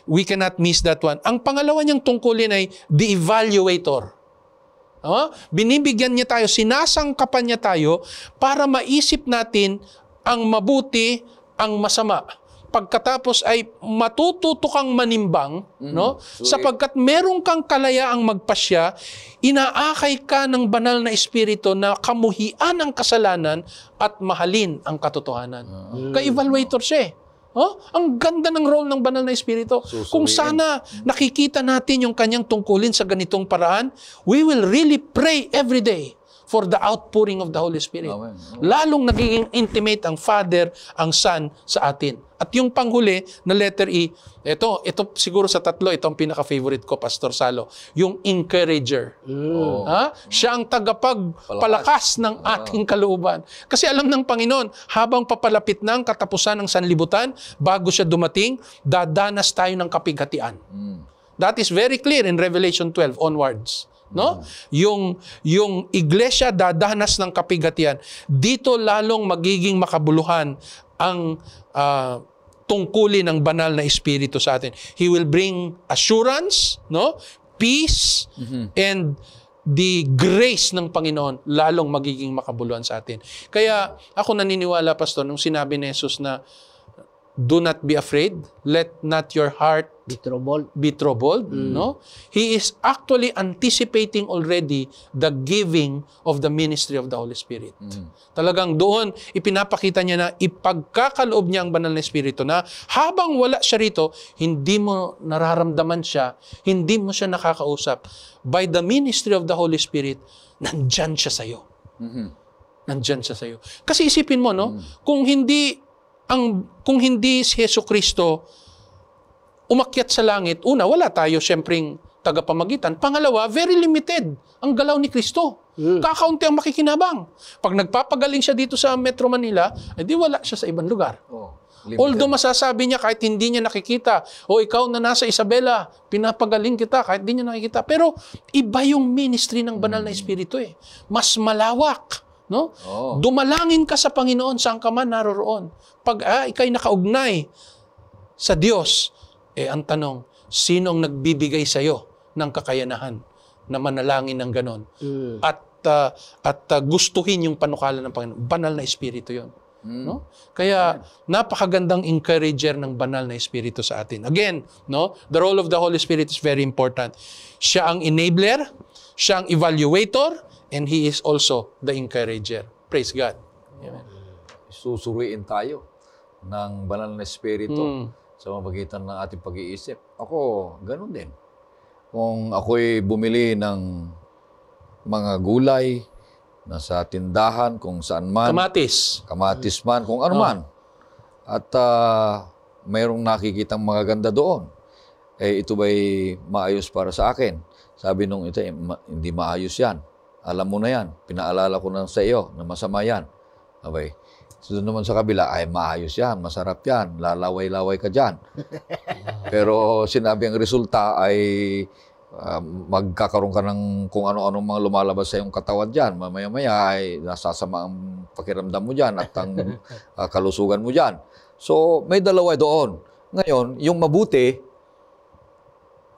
We cannot miss that one. Ang pangalawa niyang tungkulin ay the evaluator. Binibigyan niya tayo, sinasangkapan niya tayo para maisip natin ang mabuti, ang masama. Pagkatapos ay matututo kang manimbang, no? Sapagkat meron kang kalayaang magpasya, inaakay ka ng banal na espiritu na kamuhian ang kasalanan at mahalin ang katotohanan. Ka-evaluator siya. Ang ganda ng role ng banal na espiritu. Kung sana nakikita natin yung kanyang tungkulin sa ganitong paraan, we will really pray every day for the outpouring of the Holy Spirit. Amen. Lalong nagiging intimate ang Father, ang Son sa atin. At yung panghuli na letter E, ito siguro sa tatlo, ito ang pinaka-favorite ko, Pastor Salo, yung encourager. Siya ang tagapagpalakas ng ating kalooban. Kasi alam ng Panginoon, habang papalapit ng katapusan ng sanlibutan, bago siya dumating, dadanas tayo ng kapighatian. That is very clear in Revelation 12 onwards. No? Yung iglesia dadanas ng kapighatian. Dito lalong magiging makabuluhan ang tungkulin ng banal na espiritu sa atin. He will bring assurance, no? Peace, and the grace ng Panginoon lalong magiging makabuluhan sa atin. Kaya ako naniniwala, Pastor, nung sinabi ni Jesus na do not be afraid, let not your heart be troubled. No? He is actually anticipating already the giving of the ministry of the Holy Spirit. Talagang doon, ipinapakita niya na ipagkakaloob niya ang banal na espiritu na habang wala siya rito, hindi mo nararamdaman siya, hindi mo siya nakakausap. By the ministry of the Holy Spirit, nandyan siya sa'yo. Nandyan siya sa'yo. Kasi isipin mo, no? Kung hindi si Jesucristo umakyat sa langit, una, wala tayo siyempreng tagapamagitan. Pangalawa, very limited ang galaw ni Kristo. Kakaunti ang makikinabang. Pag nagpapagaling siya dito sa Metro Manila, edi wala siya sa ibang lugar. Although masasabi niya kahit hindi niya nakikita, ikaw na nasa Isabela, pinapagaling kita kahit hindi niya nakikita. Pero iba yung ministry ng banal na espiritu Mas malawak. No? Dumalangin ka sa Panginoon saan ka man naroroon. Pag ikay nakaugnay sa Diyos, ang tanong, sino ang nagbibigay sa iyo ng kakayanahan na manalangin ng ganon? At gustuhin yung panukala ng Panginoon. Banal na espiritu yon. No? Kaya napakagandang encourager ng banal na espiritu sa atin. Again, no? The role of the Holy Spirit is very important. Siya ang enabler, siya ang evaluator, and He is also the encourager. Praise God. Amen. Susuriin tayo ng banal na espiritu sa mamagitan ng ating pag-iisip. Ako, ganun din. Kung ako'y bumili ng mga gulay na sa tindahan, kung saan man. Kamatis man, kung ano man. At mayroong nakikitang mga ganda doon. Ito ba'y maayos para sa akin? Sabi nung ito, hindi maayos yan. Alam mo na yan. Pinaalala ko na sa iyo na masama yan. Okay. So doon naman sa kabila, ay maayos yan, masarap yan, lalaway-laway ka dyan. Pero sinabi ang resulta ay magkakaroon ka ng kung ano-anong mga lumalabas sa iyong katawan dyan. Mamaya-maya ay nasasama ang pakiramdam mo dyan at ang kalusugan mo dyan. So may dalawa doon. Ngayon, yung mabuti,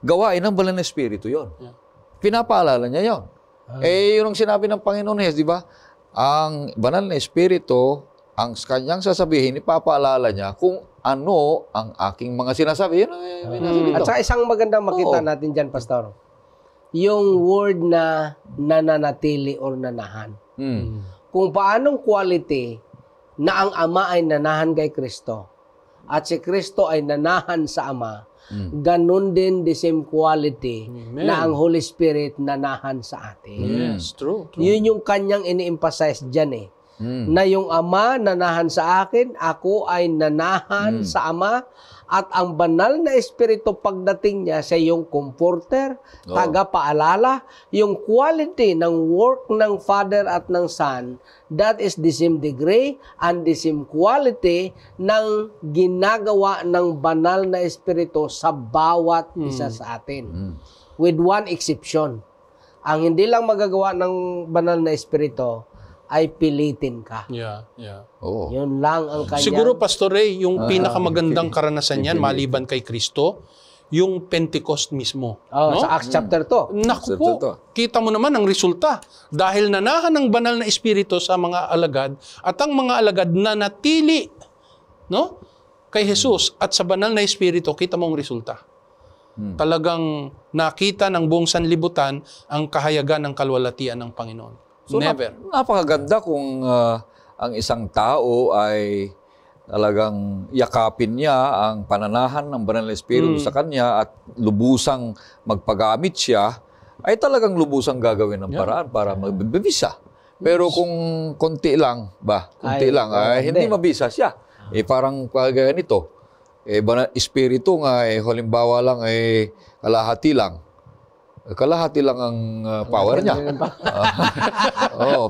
gawain ng banal na espiritu yon. Pinapaalala niya yon. Yun ang sinabi ng Panginoon Jesus, di ba? Ang banal na espiritu ang kanyang sasabihin, ipapaalala niya kung ano ang aking mga sinasabi. Yan ang nasa dito. At saka isang magandang makita natin dyan, Pastor. Yung word na nananatili or nanahan. Kung paanong quality na ang Ama ay nanahan kay Kristo at si Kristo ay nanahan sa Ama, ganun din the same quality na ang Holy Spirit nanahan sa atin. Yes, true. Yun yung kanyang ini-emphasize dyan eh. Na yung Ama nanahan sa akin, ako ay nanahan sa Ama, at ang banal na Espiritu pagdating niya sa yung comforter, tagapaalala, yung quality ng work ng Father at ng Son, that is the same degree and the same quality ng ginagawa ng banal na Espiritu sa bawat isa sa atin. With one exception. Ang hindi lang magagawa ng banal na Espiritu ay pilitin ka. Yeah. Oo. Yun lang ang kanya. Siguro, Pastor Ray, yung pinakamagandang karanasan niyan, maliban kay Kristo, yung Pentecost mismo. No? Sa Acts chapter 2. Naku po, kita mo naman ang resulta. Dahil nanahan ng banal na Espiritu sa mga alagad, at ang mga alagad na natili, no, kay Jesus at sa banal na Espiritu, kita mo ang resulta. Talagang nakita ng buong sanlibutan ang kahayagan ng kalwalatian ng Panginoon. So, Never. Napakaganda kung ang isang tao ay talagang yakapin niya ang pananahan ng Banal na Espiritu sa kanya at lubusang magpagamit siya, ay talagang lubusang gagawin ng paraan para magbibisa. Pero kung konti lang, hindi mabisa siya. Parang ganito, Banal Espiritu nga, halimbawa lang, kalahati lang. Kalahati lang ang power niya.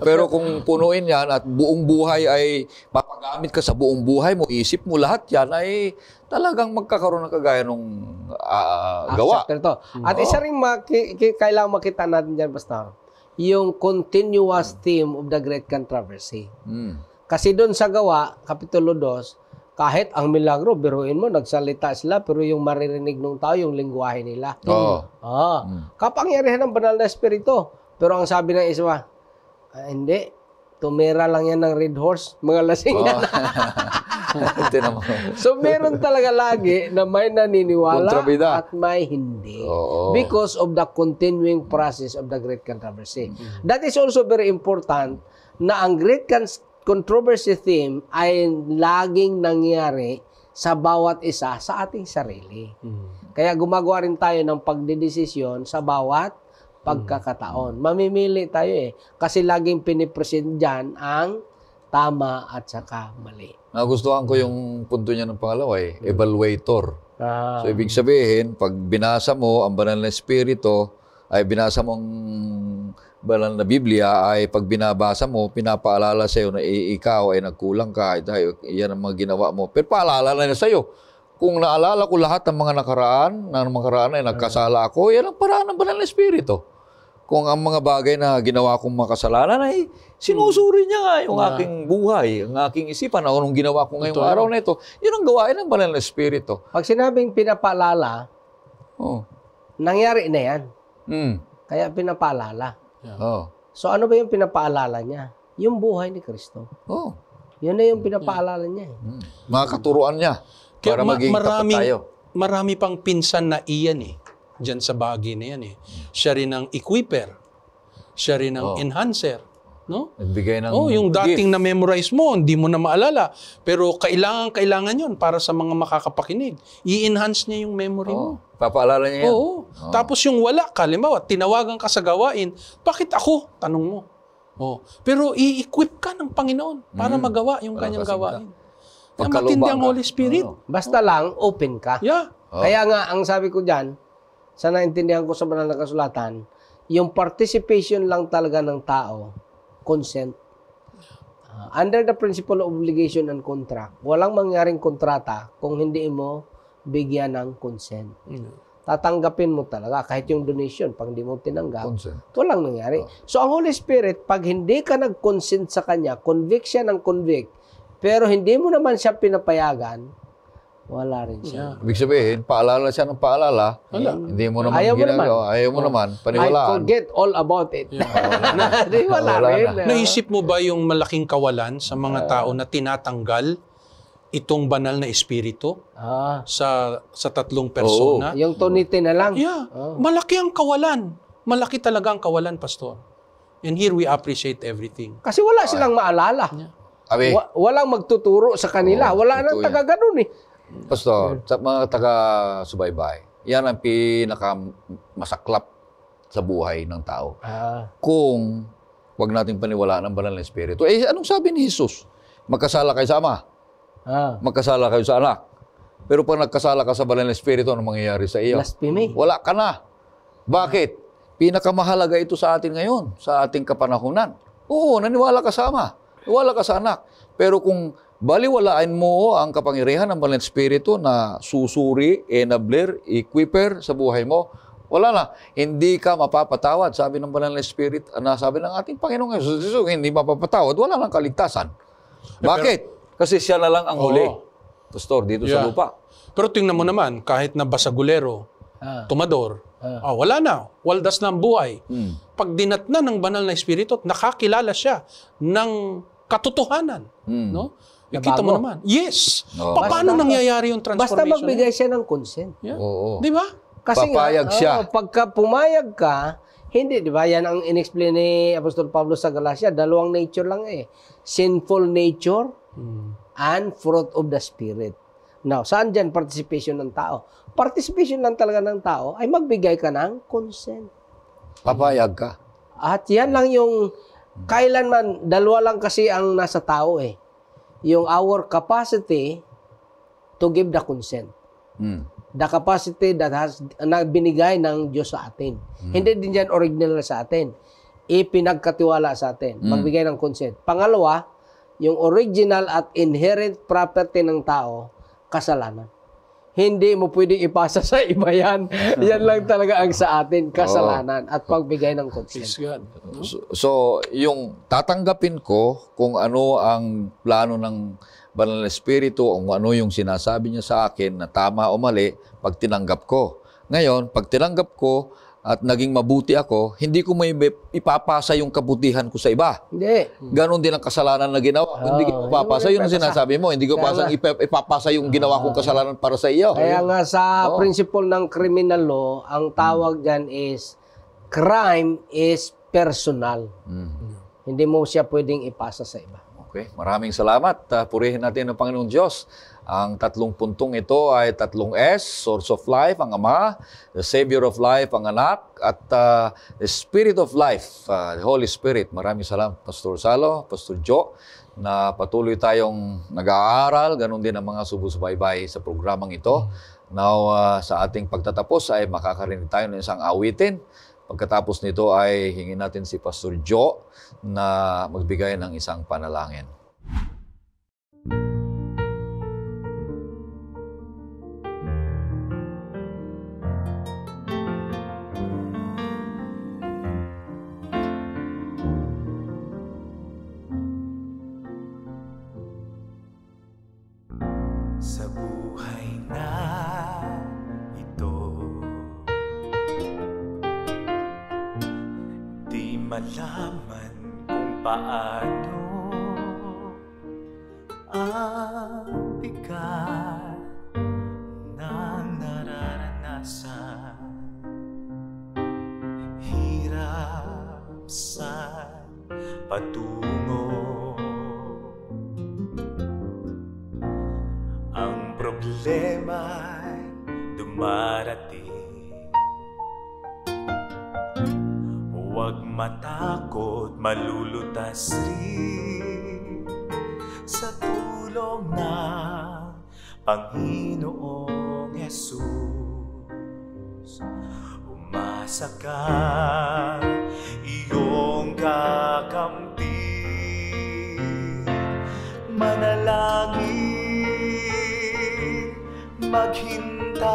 Pero kung punuin yan at buong buhay ay mapagamit ka sa buong buhay mo, isip mo lahat yan, ay talagang magkakaroon ng kagaya nung gawa. At isa rin kailangan makita natin dyan, Pastor, yung continuous theme of the Great Controversy. Kasi doon sa gawa, Kapitulo 2, kahit ang milagro, biruin mo, nagsalita sila, pero yung maririnig ng tao, yung lingwahe nila. Kapangyarihan ng banal na Espiritu. Pero ang sabi ng isa, hindi, tumira lang yan ng red horse, mga lasing yan. So, meron talaga lagi na may naniniwala at may hindi. Because of the continuing process of the Great Controversy. That is also very important na ang Great Controversy theme ay laging nangyari sa bawat isa sa ating sarili. Kaya gumagawa rin tayo ng pagdedesisyon sa bawat pagkakataon. Mamimili tayo kasi laging pinipresent dyan ang tama at saka mali. Nagustuhan ko yung punto niya ng pangalawa, evaluator. So, ibig sabihin, pag binasa mo ang Banal na Espiritu, ay binasa mo ang Banal na Biblia, ay pag binabasa mo, pinapaalala sa iyo na ikaw ay nagkulang ka, yan ang mga ginawa mo. Pero paalala na sa iyo. Kung naalala ko lahat ng mga nakaraan ay nagkasala ako, yan ang paraan ng Banal na Espiritu. Kung ang mga bagay na ginawa kong makasalanan ay sinusuri niya nga yung aking buhay, ang aking isipan, anong ginawa ko ngayong araw na ito, yun ang gawain ng Banal na Espiritu. Pag sinabing pinapaalala, nangyari na yan. Kaya pinapaalala. So ano ba yung pinapaalala niya? Yung buhay ni Kristo. Yun na yung pinapaalala niya. Mga katuruan niya para maging tapat tayo. Marami pang pinsan na iyan diyan sa bagay na yan Siya rin ang equiper. Siya rin ang enhancer. No? Nagbigay ng yung dating gift. na-memorize mo, hindi mo na maalala. Pero kailangan yun para sa mga makakapakinig. I-enhance niya yung memory mo. Papaalala niya yan. Tapos yung wala ka, halimbawa, tinawagan ka sa gawain, bakit ako? Tanong mo. Pero i-equip ka ng Panginoon para magawa yung kanyang gawain. Kaya matindi ang Holy Spirit. Basta lang, open ka. Kaya nga, ang sabi ko dyan, sa naintindihan ko sa banal na kasulatan, yung participation lang talaga ng tao, consent. Under the principle of obligation and contract, walang mangyaring kontrata kung hindi mo bigyan ng consent. Tatanggapin mo talaga kahit yung donation, pag hindi mo tinanggap, walang nangyari. So, ang Holy Spirit, pag hindi ka nag-consent sa Kanya, convict siya ng convict, pero hindi mo naman siya pinapayagan, Wala rin siya. Ibig sabihin, paalala siya ng paalala. Hindi mo naman Ayaw mo ginagawa. Ayaw mo naman. I Paniwalaan. forget all about it. Di wala rin. Naisip mo ba yung malaking kawalan sa mga tao na tinatanggal itong banal na espiritu sa tatlong persona? Yung tuniti na lang. Yeah. Malaki ang kawalan. Malaki talaga ang kawalan, Pastor. And here we appreciate everything. Kasi wala silang maalala. Abi, Walang magtuturo sa kanila. Wala nang totoo yan. taga ganun eh. Pastor, sa mga taga-subaybay, yan ang pinakamasaklap sa buhay ng tao. Kung wag nating paniwalaan ang banal na espiritu. Eh, anong sabi ni Jesus? Magkasala kayo sa ama. Magkasala kayo sa anak. Pero pag nagkasala ka sa banal na espiritu, anong mangyayari sa iyo? Blasphemy. Wala ka na. Bakit? Pinakamahalaga ito sa atin ngayon, sa ating kapanahunan. Oo, naniwala ka sa ama. Naniwala ka sa anak. Pero kung baliwalaan mo ang kapangyarihan ng banal na espiritu na susuri, enabler, equiper sa buhay mo, wala na. Hindi ka mapapatawad. Sabi ng banal na espiritu, sabi ng ating Panginoong Jesus, hindi mapapatawad. Wala nang kaligtasan. Bakit? Kasi siya na lang ang huli. Pastor, dito sa lupa. Pero tingnan mo naman, kahit na basagulero, tumador, wala na. Waldas na ang buhay. Pag dinatna ng banal na espiritu at nakakilala siya ng katotohanan, no? Kita mo naman. Yes. Paano nangyayari yung transformation? Basta magbigay siya ng consent. Oo. Di ba? Kasi papayag siya. Pagka pumayag ka, hindi, di ba? Yan ang in-explain ni Apostol Pablo sa Galacia. Dalawang nature lang eh. Sinful nature and fruit of the Spirit. Now, saan dyan participation ng tao? Participation lang talaga ng tao ay magbigay ka ng consent. Papayag ka. At yan lang yung kailanman, dalawa lang kasi ang nasa tao eh. Yung our capacity to give the consent. The capacity that na binigay ng Diyos sa atin. Hindi din yan original sa atin. Ipinagkatiwala sa atin. Magbigay ng consent. Pangalawa, yung original at inherent property ng tao, kasalanan. Hindi mo pwedeng ipasa sa iba yan. Yan lang talaga ang sa atin, kasalanan at pagbigay ng consent. So, yung tatanggapin ko kung ano ang plano ng banal na espiritu, kung ano yung sinasabi niya sa akin na tama o mali, pag tinanggap ko. Ngayon, pag tinanggap ko at naging mabuti ako, hindi ko may ipapasa yung kabutihan ko sa iba. Hindi. Ganon din ang kasalanan na ginawa. Hindi ko ipapasa. Yun ang sinasabi mo. Hindi ko ipapasa yung ginawa kong kasalanan para sa iyo. Kaya nga sa principle ng criminal law, ang tawag dyan is crime is personal. Hindi mo siya pwedeng ipasa sa iba. Okay, maraming salamat. Purihin natin ang Panginoong Diyos. Ang tatlong puntong ito ay tatlong S, Source of Life, ang Ama, the Savior of Life, ang Anak, at the Spirit of Life, the Holy Spirit. Maraming salamat, Pastor Salo, Pastor Joe, na patuloy tayong nag-aaral, ganun din ang mga subusubaybay sa programang ito. Now, sa ating pagtatapos ay makakarinig tayo ng isang awitin. Pagkatapos nito ay hingin natin si Pastor Joe na magbigay ng isang panalangin. Sa buhay na ito, di malaman kung paano ang bigat ng nararanasan, hirap sa patungo. Ang problema'y dumarating. Huwag matakot, malulutas rin sa tulong ng Panginoong Hesus. Umasa ka, iyong kakampi. Manalangin, maghintay,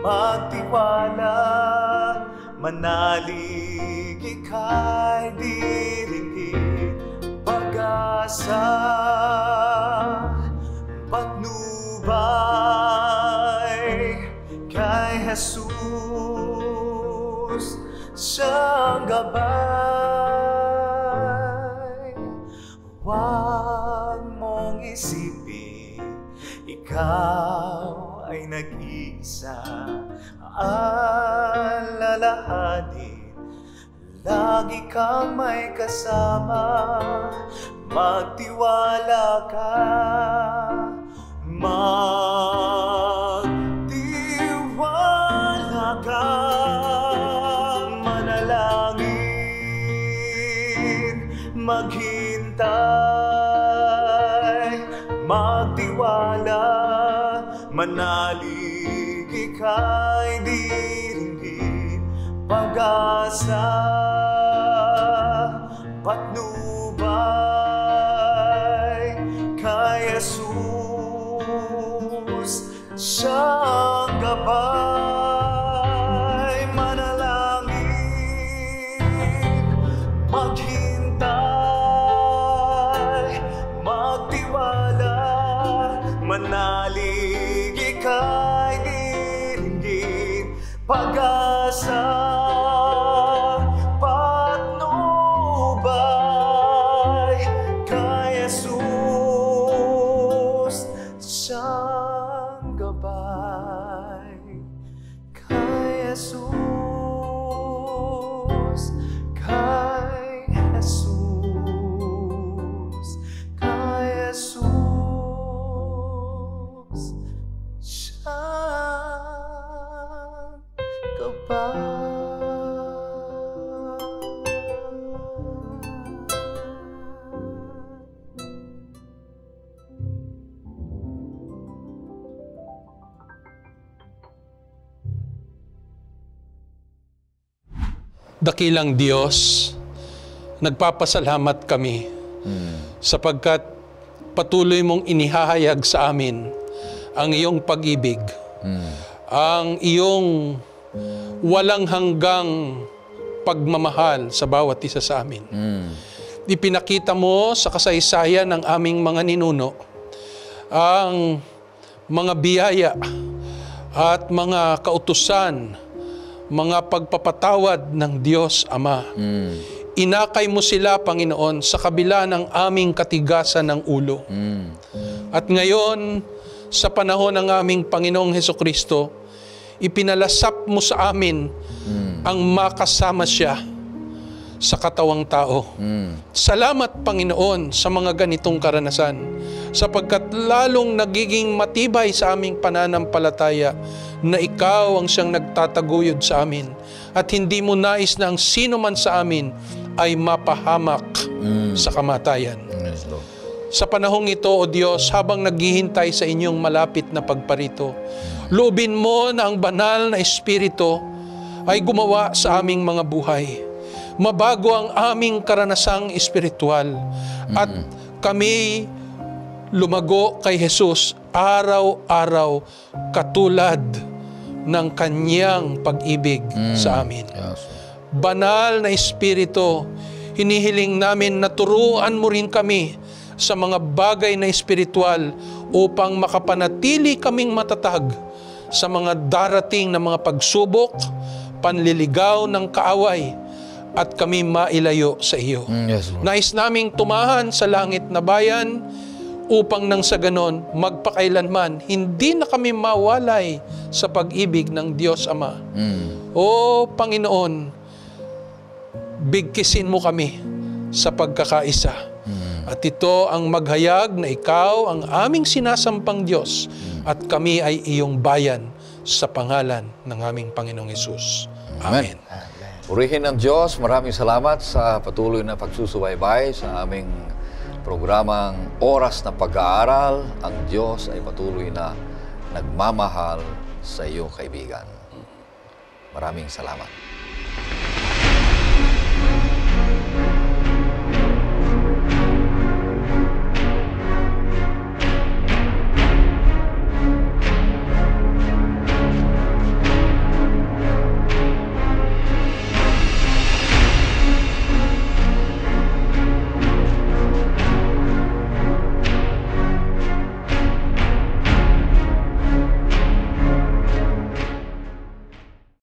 magtiwala, manalig, ika'y diringgin, pag-asa, Jesus, siyang gabay. Huwag mong isipin, ikaw ay nag-iisa. Alalahanin, lagi kang may kasama. Magtiwala ka, magtiwala ka, manalangin, maghintay, magtiwala, manalig, ika'y diringgin, pag-asa, patnubay, kay Jesus, siyang gabay, manalangin, maghintay, magtiwala, manalig, ika'y diringgin, pag-asa, patnubay, kay Jesus, siyang gabay, kay Jesus, kay Jesus, kay Jesus, siyang gabay. Dakilang Diyos, nagpapasalamat kami sapagkat patuloy mong inihahayag sa amin ang iyong pag-ibig, ang iyong walang hanggang pagmamahal sa bawat isa sa amin. Ipinakita mo sa kasaysayan ng aming mga ninuno ang mga biyaya at mga kautusan, mga pagpapatawad ng Diyos Ama. Inakay mo sila, Panginoon, sa kabila ng aming katigasan ng ulo. At ngayon, sa panahon ng aming Panginoong Hesukristo, ipinalasap mo sa amin ang makasama siya sa katawang tao. Salamat, Panginoon, sa mga ganitong karanasan, sapagkat lalong nagiging matibay sa aming pananampalataya na ikaw ang siyang nagtataguyod sa amin at hindi mo nais na ang sino man sa amin ay mapahamak sa kamatayan. Yes, Lord. Sa panahong ito, O Diyos, habang naghihintay sa inyong malapit na pagparito, loobin mo na ang banal na Espiritu ay gumawa sa aming mga buhay. Mabago ang aming karanasang espiritual at kami lumago kay Jesus araw-araw katulad ng kanyang pag-ibig sa amin. Yes. Banal na Espiritu, hinihiling namin na turuan mo rin kami sa mga bagay na espiritual upang makapanatili kaming matatag sa mga darating na mga pagsubok, panliligaw ng kaaway, at kami mailayo sa iyo. Yes, Lord. Nais naming tumahan sa langit na bayan upang nang sa ganon, magpakailanman, hindi na kami mawalay sa pag-ibig ng Diyos Ama. O Panginoon, bigkisin mo kami sa pagkakaisa. At ito ang maghayag na ikaw ang aming sinasampang Diyos at kami ay iyong bayan sa pangalan ng aming Panginoong Hesus. Amen. Purihin ang Diyos. Maraming salamat sa patuloy na pagsusubaybay sa aming programang Oras na Pag-aaral. Ang Diyos ay patuloy na nagmamahal sa iyo, kaibigan. Maraming salamat.